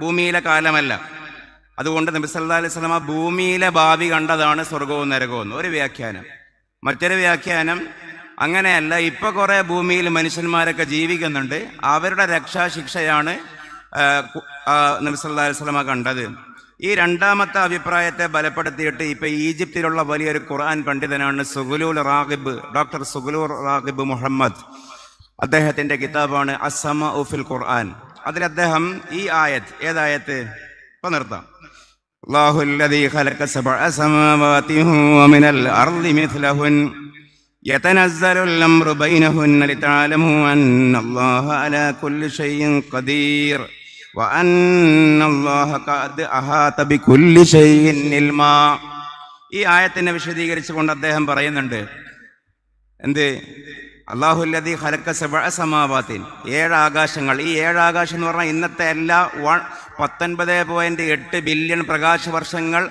ഭൂമിയിലെ കാലമല്ല. അതുകൊണ്ട് നബി സല്ലല്ലാഹു അലൈഹി വസല്ലം ഭൂമിയിലെ ഭാവി കണ്ടതാണ് സ്വർഗവും നരകവും ഒരു വ്യാഖ്യാനം. മറ്റൊരു വ്യാഖ്യാനം അങ്ങനെയല്ല, ഇപ്പൊ കുറെ ഭൂമിയിൽ മനുഷ്യന്മാരൊക്കെ ജീവിക്കുന്നുണ്ട്, അവരുടെ രക്ഷാശിക്ഷയാണ് നബി സല്ലല്ലാഹു അലൈഹി വസല്ലം കണ്ടത്. ഈ രണ്ടാമത്തെ അഭിപ്രായത്തെ ബലപ്പെടുത്തിയിട്ട് ഇപ്പൊ ഈജിപ്തിലുള്ള വലിയൊരു ഖുർആൻ പണ്ഡിതനാണ് ഡോക്ടർ സുഗുലൂർ റാഗിബ് മുഹമ്മദ്. അദ്ദേഹത്തിന്റെ കിതാബാണ് അസ്സമാഉ ഫിൽ ഖുർആൻ. അതിൽ അദ്ദേഹം ഈ ആയത്ത്, ഏതായത്ത് ഇപ്പൊ നിർത്താം, അല്ലാഹുല്ലദീ ഖലഖ സബഅ സമാവാതി വമിനൽ അർളി മിസ്ലഹുൻ യതനസ്സലുൽ അംറു ബൈനഹുന്ന ലിതഅലമു അന്നല്ലാഹ അലാ കുല്ലി ഷൈഇൻ ഖദീർ വഅന്നല്ലാഹ ഖദ് അഹാത ബികുല്ലി ഷൈഇൻ ഇൽമാ. ഈ ആയത്തിനെ വിശദീകരിച്ചുകൊണ്ട് അദ്ദേഹം പറയുന്നുണ്ട് എന്ത്? അല്ലാഹുല്ലദീ ഖലഖ സബഅ സമാവാതിൻ, 7 ആകാശങ്ങൾ. ഈ 7 ആകാശം എന്ന് പറഞ്ഞാൽ ഇന്നത്തെ എല്ലാ 19.8 ബില്യൺ പ്രകാശവർഷങ്ങൾ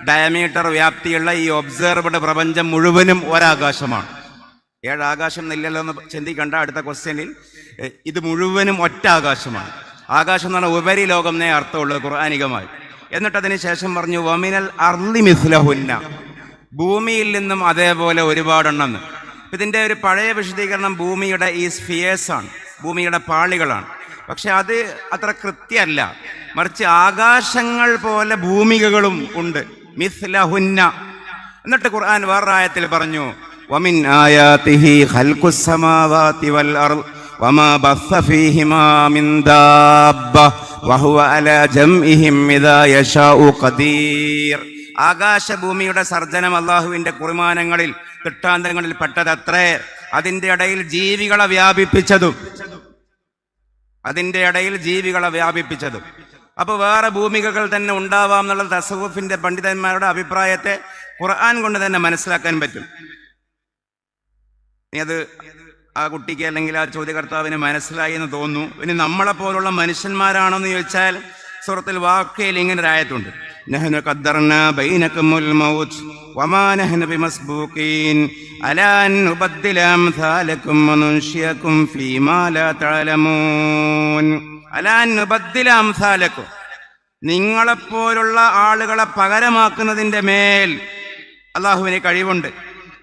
ഡയമീറ്റർ വ്യാപ്തിയുള്ള ഈ ഒബ്സർവ്ഡ് പ്രപഞ്ചം മുഴുവനും ഒരാകാശമാണ്. 7 ആകാശം എന്നില്ലല്ലോ എന്ന് ചിന്തിക്കണ്ട. അടുത്ത ക്വസ്റ്റ്യനിൽ ഇത് മുഴുവനും ഒറ്റ ആകാശമാണ്. ആകാശം എന്ന് പറഞ്ഞാൽ ഉപരി ലോകം എന്നേ അർത്ഥമുള്ളത് ഖുർആനികമായി. എന്നിട്ടതിന് ശേഷം പറഞ്ഞു വമിനൽ അർളി മിസ്ലഹുന്ന, ഭൂമിയിൽ നിന്നും അതേപോലെ ഒരുപാടെണ്ണെന്ന്. ഇതിൻ്റെ ഒരു പഴയ വിശദീകരണം ഭൂമിയുടെ ഈ സ്ഫിയേഴ്സാണ്, ഭൂമിയുടെ പാളികളാണ്. പക്ഷെ അത് അത്ര കൃത്യമല്ല. മറിച്ച് ആകാശങ്ങൾ പോലെ ഭൂമികകളും ഉണ്ട്, മിസ്ലഹുന്ന. എന്നിട്ട് ഖുർആൻ വേറെ ആയത്തിൽ പറഞ്ഞു വമിൻ ആയാതിഹി ഖൽഖുസ് സമാവാതി വൽ അർള് വമാ ബസ്സ ഫീഹിമാ മിൻ ദാബ്ബ വഹുവ അലാ ജംഇഹിം ഇദാ യശാഉ ഖദീർ. ആകാശഭൂമിയുടെ സർജനം അല്ലാഹുവിൻ്റെ കുർമാനങ്ങളിൽ ദൃഷ്ടാന്തങ്ങളിൽ പെട്ടതത്രേ. അതിൻ്റെ ഇടയിൽ ജീവികളെ വ്യാപിപ്പിച്ചതും അപ്പോൾ വേറെ ഭൂമികകൾ തന്നെ ഉണ്ടാവാം എന്നുള്ള തസവുഫിന്റെ പണ്ഡിതന്മാരുടെ അഭിപ്രായത്തെ ഖുർആൻ കൊണ്ട് തന്നെ മനസ്സിലാക്കാൻ പറ്റും. ഇനി അത് ആ കുട്ടിക്ക് അല്ലെങ്കിൽ ആ ചോദ്യകർത്താവിന് മനസ്സിലായി എന്ന് തോന്നുന്നു. ഇനി നമ്മളെപ്പോലുള്ള മനുഷ്യന്മാരാണോന്ന് ചോദിച്ചാൽ സൂറത്തുൽ വാഖിയയിൽ ഇങ്ങനെ ഒരു ആയത്തുണ്ട്, നഹ്നു ഖദ്ദർനാ ബൈനകുമുൽ മൗത്ത് വമാ നഹ്നു ബിമസ്ബൂഖീൻ അലാ അൻ നുബദ്ദില അംസാലകും വനുൻശിയകും ഫീമാ ലാ തഅലമൂൻ. അലാ അൻ നുബദ്ദില അംസാലകും, നിങ്ങളെപ്പോലുള്ള ആളുകളെ പകരമാക്കുന്നതിൻ്റെ മേൽ അല്ലാഹുവിന് കഴിവുണ്ട്.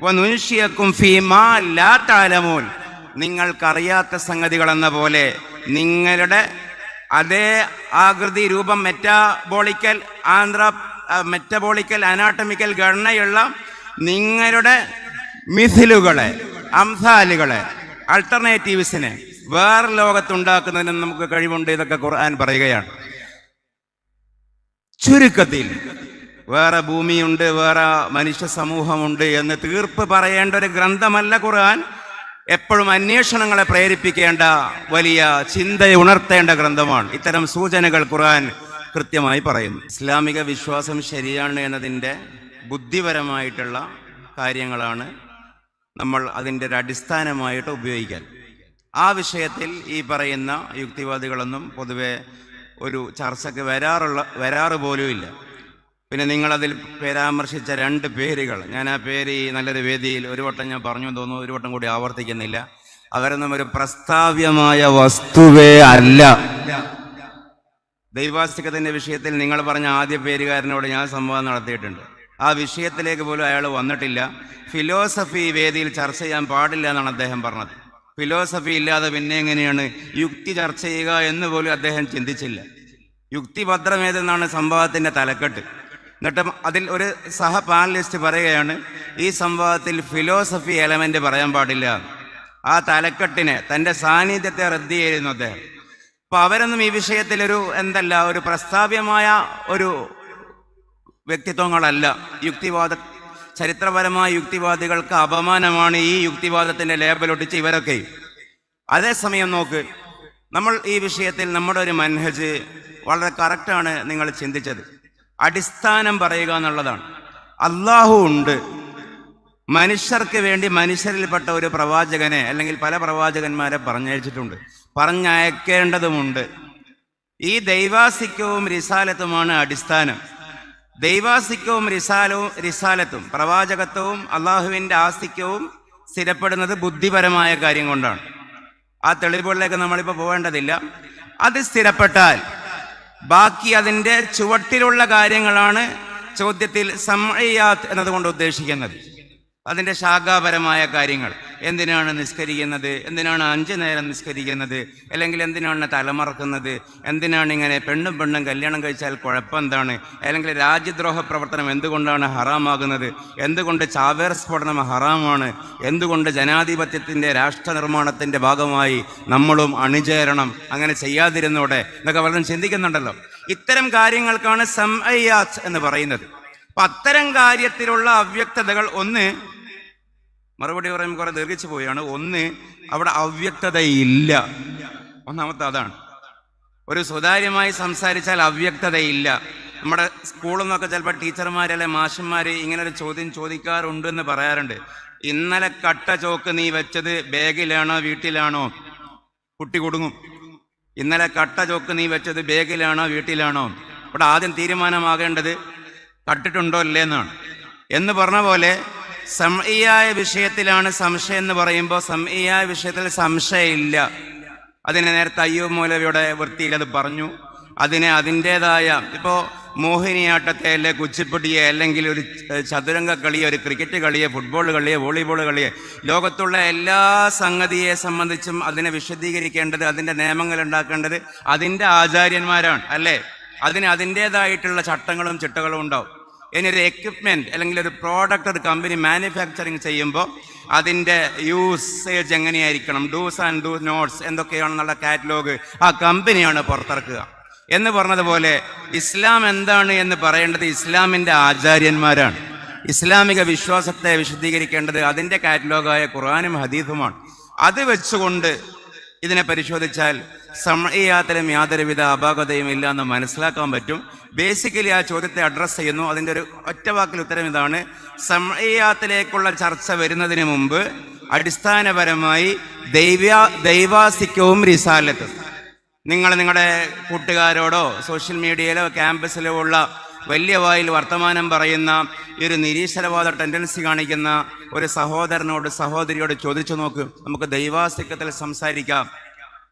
വനുൻശിയകും ഫീമാ ലാ തഅലമൂൻ, നിങ്ങൾക്കറിയാത്ത സംഗതികൾ എന്ന പോലെ നിങ്ങളുടെ അതേ ആകൃതി, രൂപം, മെറ്റബോളിക്കൽ അനാട്ടമിക്കൽ ഘടനയുള്ള നിങ്ങളുടെ മിഥിലുകളെ, അംസാലുകളെ, ആൾട്ടർനേറ്റീവ്സിനെ വേറെ ലോകത്തുണ്ടാക്കുന്നതിന് നമുക്ക് കഴിവുണ്ട്. ഇതൊക്കെ ഖുർആൻ പറയുകയാണ്. ചുരുക്കത്തിൽ വേറെ ഭൂമിയുണ്ട്, വേറെ മനുഷ്യ സമൂഹമുണ്ട് എന്ന് തീർപ്പ് പറയേണ്ട ഒരു ഗ്രന്ഥമല്ല ഖുർആൻ. എപ്പോഴും അന്വേഷണങ്ങളെ പ്രേരിപ്പിക്കേണ്ട, വലിയ ചിന്തയെ ഉണർത്തേണ്ട ഗ്രന്ഥമാണ്. ഇത്തരം സൂചനകൾ ഖുർആൻ കൃത്യമായി പറയുന്നു. ഇസ്ലാമിക വിശ്വാസം ശരിയാണ് എന്നതിൻ്റെ ബുദ്ധിപരമായിട്ടുള്ള കാര്യങ്ങളാണ് നമ്മൾ അതിൻ്റെ ഒരു അടിസ്ഥാനമായിട്ട് ഉപയോഗിക്കാൻ. ആ വിഷയത്തിൽ ഈ പറയുന്ന യുക്തിവാദികളൊന്നും പൊതുവെ ഒരു ചർച്ചയ്ക്ക് വരാറ് പോലുമില്ല. പിന്നെ നിങ്ങളതിൽ പരാമർശിച്ച 2 പേരുകൾ, ഞാൻ ആ പേര് ഈ നല്ലൊരു വേദിയിൽ ഒരു വട്ടം ഞാൻ പറഞ്ഞു തോന്നുന്നു, ഒരു വട്ടം കൂടി ആവർത്തിക്കുന്നില്ല. അവരൊന്നും ഒരു പ്രസ്താവ്യമായ വസ്തുവേ അല്ല. ദൈവാസ്തികത്തിന്റെ വിഷയത്തിൽ നിങ്ങൾ പറഞ്ഞ ആദ്യ പേരുകാരനോട് ഞാൻ സംവാദം നടത്തിയിട്ടുണ്ട്. ആ വിഷയത്തിലേക്ക് പോലും അയാൾ വന്നിട്ടില്ല. ഫിലോസഫി വേദിയിൽ ചർച്ച ചെയ്യാൻ പാടില്ല എന്നാണ് അദ്ദേഹം പറഞ്ഞത്. ഫിലോസഫി ഇല്ലാതെ പിന്നെ എങ്ങനെയാണ് യുക്തി ചർച്ച ചെയ്യുക എന്ന് പോലും അദ്ദേഹം ചിന്തിച്ചില്ല. യുക്തിഭദ്രമേതെന്നാണ് സംഭവത്തിന്റെ തലക്കെട്ട്. എന്നിട്ട് അതിൽ ഒരു സഹ പാനലിസ്റ്റ് പറയുകയാണ്, ഈ സംവാദത്തിൽ ഫിലോസഫി എലമെന്റ് പറയാൻ പാടില്ല. ആ തലക്കെട്ടിനെ, തൻ്റെ സാന്നിധ്യത്തെ റദ്ദ് ചെയ്യുന്നു അദ്ദേഹം. അപ്പോൾ അവരൊന്നും ഈ വിഷയത്തിലൊരു ഒരു പ്രസ്താവ്യമായ ഒരു വ്യക്തിത്വങ്ങളല്ല. ചരിത്രപരമായ യുക്തിവാദികൾക്ക് അപമാനമാണ് ഈ യുക്തിവാദത്തിൻ്റെ ലേബലൊട്ടിച്ച് ഇവരൊക്കെ. അതേസമയം നോക്ക്, നമ്മൾ ഈ വിഷയത്തിൽ നമ്മുടെ ഒരു മൻഹജ് വളരെ കറക്റ്റാണ്. നിങ്ങൾ ചിന്തിച്ചത് അടിസ്ഥാനം പറയുക എന്നുള്ളതാണ്. അള്ളാഹു ഉണ്ട്, മനുഷ്യർക്ക് വേണ്ടി മനുഷ്യരിൽപ്പെട്ട ഒരു പ്രവാചകനെ അല്ലെങ്കിൽ പല പ്രവാചകന്മാരെ പറഞ്ഞയച്ചിട്ടുണ്ട്, പറഞ്ഞയക്കേണ്ടതുമുണ്ട്. ഈ ദൈവാസിക്യവും റിസാലത്തുമാണ് അടിസ്ഥാനം. ദൈവാസിക്യവും റിസാലത്തും പ്രവാചകത്വവും അള്ളാഹുവിൻ്റെ ആസ്തിക്യവും സ്ഥിരപ്പെടുന്നത് ബുദ്ധിപരമായ കാര്യം കൊണ്ടാണ്. ആ തെളിവുകളിലേക്ക് നമ്മളിപ്പോൾ പോകേണ്ടതില്ല. അത് സ്ഥിരപ്പെട്ടാൽ ബാക്കി അതിൻ്റെ ചുവട്ടിലുള്ള കാര്യങ്ങളാണ് ചോദ്യത്തിൽ സമഇയാത്ത് എന്നതുകൊണ്ട് ഉദ്ദേശിക്കുന്നത്. അതിൻ്റെ ശാഖാപരമായ കാര്യങ്ങൾ. എന്തിനാണ് നിസ്കരിക്കുന്നത്, എന്തിനാണ് 5 നേരം നിസ്കരിക്കുന്നത്, അല്ലെങ്കിൽ എന്തിനാണ് തലമറക്കുന്നത്, എന്തിനാണ് ഇങ്ങനെ പെണ്ണും കല്യാണം കഴിച്ചാൽ കുഴപ്പമെന്താണ്, അല്ലെങ്കിൽ രാജ്യദ്രോഹ പ്രവർത്തനം എന്തുകൊണ്ടാണ് ഹറാമാകുന്നത്, എന്തുകൊണ്ട് ചാവേർ സ്ഫോടനം ഹറാമാണ്, എന്തുകൊണ്ട് ജനാധിപത്യത്തിൻ്റെ രാഷ്ട്ര നിർമ്മാണത്തിൻ്റെ ഭാഗമായി നമ്മളും അണിചേരണം, അങ്ങനെ ചെയ്യാതിരുന്നോടെ എന്നൊക്കെ വളരെ ചിന്തിക്കുന്നുണ്ടല്ലോ. ഇത്തരം കാര്യങ്ങൾക്കാണ് സമഇയാത്ത് എന്ന് പറയുന്നത്. അപ്പം അത്തരം കാര്യത്തിലുള്ള അവ്യക്തതകൾ, ഒന്ന് മറുപടി പറയുമ്പോൾ കുറെ ദീർഘിച്ചു പോയാണ്. ഒന്ന്, അവിടെ അവ്യക്തതയില്ല. ഒന്നാമത്തെ അതാണ്. ഒരു സുതാര്യമായി സംസാരിച്ചാൽ അവ്യക്തതയില്ല. നമ്മുടെ സ്കൂളിൽ നിന്നൊക്കെ ചിലപ്പോൾ ടീച്ചർമാരല്ലെ മാഷന്മാർ ഇങ്ങനൊരു ചോദ്യം ചോദിക്കാറുണ്ടെന്ന് പറയാറുണ്ട്. ഇന്നലെ കട്ട ചോക്ക് നീ വെച്ചത് ബാഗിലാണോ വീട്ടിലാണോ? കുട്ടി കുടുങ്ങും. ഇന്നലെ കട്ട ചോക്ക് നീ വെച്ചത് ബാഗിലാണോ വീട്ടിലാണോ? ഇവിടെ ആദ്യം തീരുമാനമാകേണ്ടത് കട്ടിട്ടുണ്ടോ അല്ലേ എന്നാണ്. എന്ന് പറഞ്ഞ പോലെ സമഇയായ വിഷയത്തിലാണ് സംശയം എന്ന് പറയുമ്പോൾ സമഇയായ വിഷയത്തിൽ സംശയമില്ല. അതിനെ നേരത്തെ അയ്യൂബ് മൗലവിയുടെ വൃത്തിയിൽ അത് പറഞ്ഞു. അതിനെ അതിൻ്റെതായ, ഇപ്പോൾ മോഹിനിയാട്ടത്തെ അല്ലെ കുച്ചിപ്പുടിയെ അല്ലെങ്കിൽ ഒരു ചതുരംഗ കളിയെ, ഒരു ക്രിക്കറ്റ് കളിയെ, ഫുട്ബോൾ കളിയെ, വോളിബോൾ കളിയെ, ലോകത്തുള്ള എല്ലാ സംഗതിയെ സംബന്ധിച്ചും അതിനെ വിശദീകരിക്കേണ്ടത്, അതിൻ്റെ നിയമങ്ങൾ ഉണ്ടാക്കേണ്ടത് അതിൻ്റെ ആചാര്യന്മാരാണ് അല്ലേ. അതിന് അതിൻ്റെതായിട്ടുള്ള ചട്ടങ്ങളും ചിട്ടകളും ഉണ്ടാവും. ഇനി ഒരു എക്യുപ്മെൻറ്റ് അല്ലെങ്കിൽ ഒരു പ്രോഡക്റ്റ് ഒരു കമ്പനി മാനുഫാക്ചറിങ് ചെയ്യുമ്പോൾ അതിൻ്റെ യൂസേജ് എങ്ങനെയായിരിക്കണം, ഡൂസ് ആൻഡ് ഡൂ നോട്ട്സ് എന്തൊക്കെയാണെന്നുള്ള കാറ്റലോഗ് ആ കമ്പനിയാണ് പുറത്തിറക്കുക. എന്ന് പറഞ്ഞതുപോലെ ഇസ്ലാം എന്താണ് എന്ന് പറയേണ്ടത് ഇസ്ലാമിൻ്റെ ആചാര്യന്മാരാണ്. ഇസ്ലാമിക വിശ്വാസത്തെ വിശദീകരിക്കേണ്ടത് അതിൻ്റെ കാറ്റലോഗായ ഖുർആനും ഹദീസുമാണ്. അത് വെച്ചുകൊണ്ട് ഇതിനെ പരിശോധിച്ചാൽ സമഇയാത്തിലും യാതൊരുവിധ അപാകതയും ഇല്ല എന്ന് മനസ്സിലാക്കാൻ പറ്റും. ബേസിക്കലി ആ ചോദ്യത്തെ അഡ്രസ്സ് ചെയ്യുന്നു. അതിൻ്റെ ഒരു ഒറ്റവാക്കിൽ ഉത്തരം ഇതാണ്: സമഇയാത്തിലേക്കുള്ള ചർച്ച വരുന്നതിന് മുമ്പ് അടിസ്ഥാനപരമായി ദൈവാസിക്യവും റിസാലത്തും നിങ്ങൾ നിങ്ങളുടെ കൂട്ടുകാരോടോ സോഷ്യൽ മീഡിയയിലോ ക്യാമ്പസിലോ ഉള്ള വലിയ വായിൽ വർത്തമാനം പറയുന്ന ഒരു നിരീശ്വരവാദ ടെൻഡൻസി കാണിക്കുന്ന ഒരു സഹോദരനോട് സഹോദരിയോട് ചോദിച്ചു നോക്ക്. നമുക്ക് ദൈവാസ്തിത്വത്തിൽ സംസാരിക്കാം.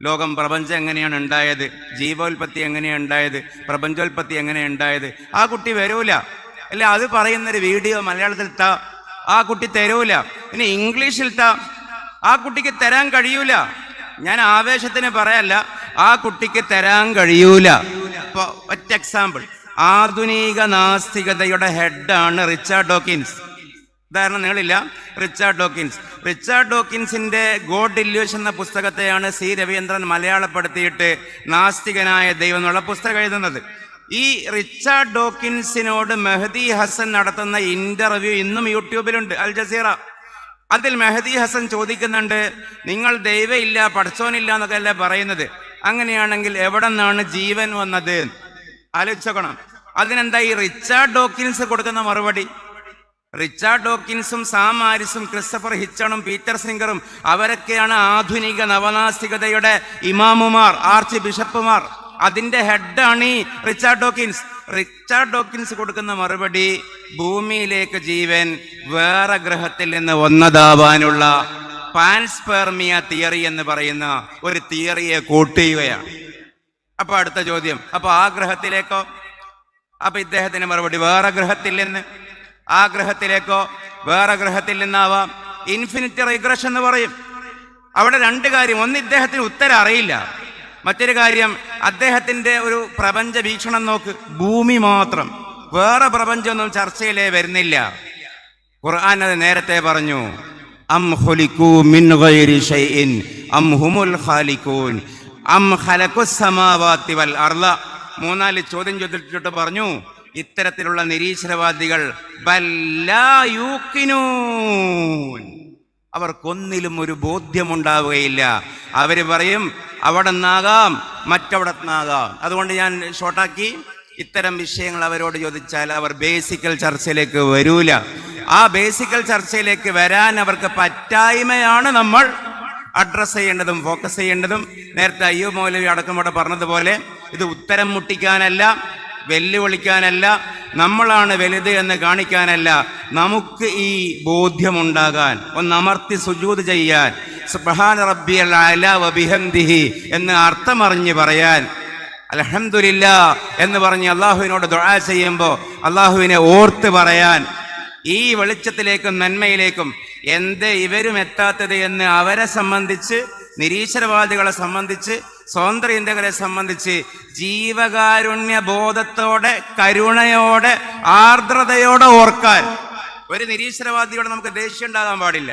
ലോകം, പ്രപഞ്ചം എങ്ങനെയാണ് ഉണ്ടായത്, ജീവോൽപത്തി എങ്ങനെയാണ് ഉണ്ടായത്, പ്രപഞ്ചോൽപത്തി എങ്ങനെയാണ് ഉണ്ടായത്. ആ കുട്ടി വരൂല. അല്ല, അത് പറയുന്നൊരു വീഡിയോ മലയാളത്തിൽ ഇട്ടാ ആ കുട്ടി തരൂല. ഇനി ഇംഗ്ലീഷിൽ ഇട്ടാ ആ കുട്ടിക്ക് തരാൻ കഴിയൂല. ഞാൻ ആവേശത്തിന് പറയല്ല, ആ കുട്ടിക്ക് തരാൻ കഴിയൂല. ഇപ്പോൾ ഒറ്റ എക്സാമ്പിൾ, ആധുനിക നാസ്തികതയുടെ ഹെഡാണ് റിച്ചാർഡ് ഡോക്കിൻസ്. ഉദാഹരണം നീളില്ല, റിച്ചാർഡ് ഡോക്കിൻസിന്റെ ഗോഡ് ഇല്യൂഷൻ എന്ന പുസ്തകത്തെയാണ് സി രവീന്ദ്രൻ മലയാളപ്പെടുത്തിയിട്ട് നാസ്തികനായ ദൈവം എന്നുള്ള പുസ്തകം എഴുതുന്നത്. ഈ റിച്ചാർഡ് ഡോക്കിൻസിനോട് മെഹദി ഹസൻ നടത്തുന്ന ഇന്റർവ്യൂ ഇന്നും യൂട്യൂബിലുണ്ട്, അൽ ജസീറ. അതിൽ മെഹദി ഹസൻ ചോദിക്കുന്നുണ്ട്, നിങ്ങൾ ദൈവം ഇല്ല, പടച്ചോനില്ല എന്നൊക്കെ അല്ലേ പറയുന്നത്, അങ്ങനെയാണെങ്കിൽ എവിടെ നിന്നാണ് ജീവൻ വന്നത്? ആലോചിച്ചോക്കണം. അതിനെന്താ ഈ റിച്ചാർഡ് ഡോക്കിൻസ് കൊടുക്കുന്ന മറുപടി? റിച്ചാർഡ് ഡോക്കിൻസും സാം ഹാരിസും ക്രിസ്റ്റഫർ ഹിച്ചണും പീറ്റർ സിംഗറും അവരൊക്കെയാണ് ആധുനിക നവനാസ്തികതയുടെ ഇമാമുമാർ, ആർച്ച് ബിഷപ്പുമാർ. അതിന്റെ ഹെഡാണ് ഈ റിച്ചാർഡ് ഡോക്കിൻസ്. റിച്ചാർഡ് ഡോക്കിൻസ് കൊടുക്കുന്ന മറുപടി, ഭൂമിയിലേക്ക് ജീവൻ വേറെ ഗ്രഹത്തിൽ നിന്ന് വന്നതാവാനുള്ള പാൻസ്പെർമിയ തിയറി എന്ന് പറയുന്ന ഒരു തിയറിയെ കൂട്ടുകയാണ്. അപ്പൊ അടുത്ത ചോദ്യം, അപ്പൊ ആ ഗ്രഹത്തിലേക്കോ? അപ്പൊ ഇദ്ദേഹത്തിന്റെ മറുപടി, വേറെ ഗ്രഹത്തിൽ നിന്ന്. ആ ഗ്രഹത്തിലേക്കോ? വേറെ ഗ്രഹത്തിൽ നിന്നാവാം. ഇൻഫിനിറ്റി റിഗ്രഷൻ എന്ന് പറയും. അവിടെ രണ്ട് കാര്യം: ഒന്ന്, ഇദ്ദേഹത്തിന് ഉത്തരം അറിയില്ല. മറ്റൊരു കാര്യം, അദ്ദേഹത്തിന്റെ ഒരു പ്രപഞ്ച വീക്ഷണം നോക്ക്, ഭൂമി മാത്രം. വേറെ പ്രപഞ്ചമൊന്നും ചർച്ചയിലേ വരുന്നില്ല. ഖുർആൻ അത് നേരത്തെ പറഞ്ഞു. അം ഖുലിഖൂ മിൻ ഗൈരി ഷൈഇൻ അം ഹുമുൽ ഖാലിഖൂൻ അം ഖലഖുസ് സമാവാതി വൽ അർള. 3-4 ചോദ്യം ചോദിച്ചിട്ട് പറഞ്ഞു, ഇത്തരത്തിലുള്ള നിരീശ്വരവാദികൾ ബല്ലാ യൂഖിനൂൻ, അവർക്കൊന്നിലും ഒരു ബോധ്യമുണ്ടാവുകയില്ല. അവർ പറയും അവിടെ നിന്നാകാം, മറ്റവിടെ നിന്നാകാം. അതുകൊണ്ട് ഞാൻ ഷോർട്ടാക്കി, ഇത്തരം വിഷയങ്ങൾ അവരോട് ചോദിച്ചാൽ അവർ ബേസിക്കൽ ചർച്ചയിലേക്ക് വരൂല. ആ ബേസിക്കൽ ചർച്ചയിലേക്ക് വരാൻ അവർക്ക് പറ്റായ്മയാണ് നമ്മൾ അഡ്രസ്സ് ചെയ്യേണ്ടതും ഫോക്കസ് ചെയ്യേണ്ടതും. നേരത്തെ അയ്യൂബ് മൗലവി അടക്കം ഇവിടെ പറഞ്ഞതുപോലെ, ഇത് ഉത്തരം മുട്ടിക്കാനല്ല, വെല്ലുവിളിക്കാനല്ല, നമ്മളാണ് വലുത് എന്ന് കാണിക്കാനല്ല, നമുക്ക് ഈ ബോധ്യമുണ്ടാകാൻ, ഒന്നമർത്തി സുജൂദ് ചെയ്യാൻ, സുബ്ഹാന റബ്ബിയൽ അഅല വബിഹംദിഹി എന്ന് അർത്ഥമറിഞ്ഞ് പറയാൻ, അൽഹംദുലില്ലാ എന്ന് പറഞ്ഞ് അള്ളാഹുവിനോട് ദുആ ചെയ്യുമ്പോൾ അള്ളാഹുവിനെ ഓർത്ത് പറയാൻ, ഈ വെളിച്ചത്തിലേക്കും നന്മയിലേക്കും എന്തേ ഇവരും എത്താത്തത് എന്ന് അവരെ സംബന്ധിച്ച്, നിരീശ്വരവാദികളെ സംബന്ധിച്ച്, സ്വതന്ത്രചിന്തകരെ സംബന്ധിച്ച് ജീവകാരുണ്യ ബോധത്തോടെ, കരുണയോടെ, ആർദ്രതയോടെ ഓർക്കാൻ. ഒരു നിരീശ്വരവാദിയോട് നമുക്ക് ദേഷ്യം ഉണ്ടാകാൻ പാടില്ല,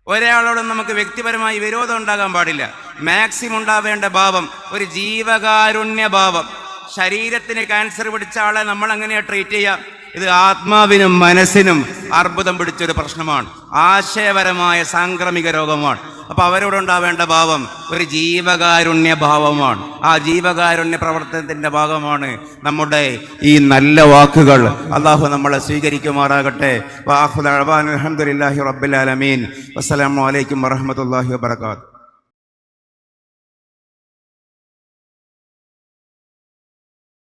ഒരാളോടും നമുക്ക് വ്യക്തിപരമായി വിരോധം ഉണ്ടാകാൻ പാടില്ല. മാക്സിമം ഉണ്ടാവേണ്ട ഭാവം ഒരു ജീവകാരുണ്യ ഭാവം. ശരീരത്തിന് ക്യാൻസർ പിടിച്ച ആളെ നമ്മൾ എങ്ങനെയാണ് ട്രീറ്റ് ചെയ്യാം? ഇത് ആത്മാവിനും മനസ്സിനും അർബുദം പിടിച്ചൊരു പ്രശ്നമാണ്, ആശയപരമായ സാംക്രമിക രോഗമാണ്. അപ്പൊ അവരോടുണ്ടാവേണ്ട ഭാവം ഒരു ജീവകാരുണ്യ ഭാവമാണ്. ആ ജീവകാരുണ്യ പ്രവർത്തനത്തിന്റെ ഭാഗമാണ് നമ്മുടെ ഈ നല്ല വാക്കുകൾ. അള്ളാഹു നമ്മളെ സ്വീകരിക്കുമാറാകട്ടെ. അൽഹംദുലില്ലാഹി റബ്ബിൽ ആലമീൻ. വസ്സലാമു അലൈക്കും വറഹ്മത്തുള്ളാഹി വബറകാതുഹു.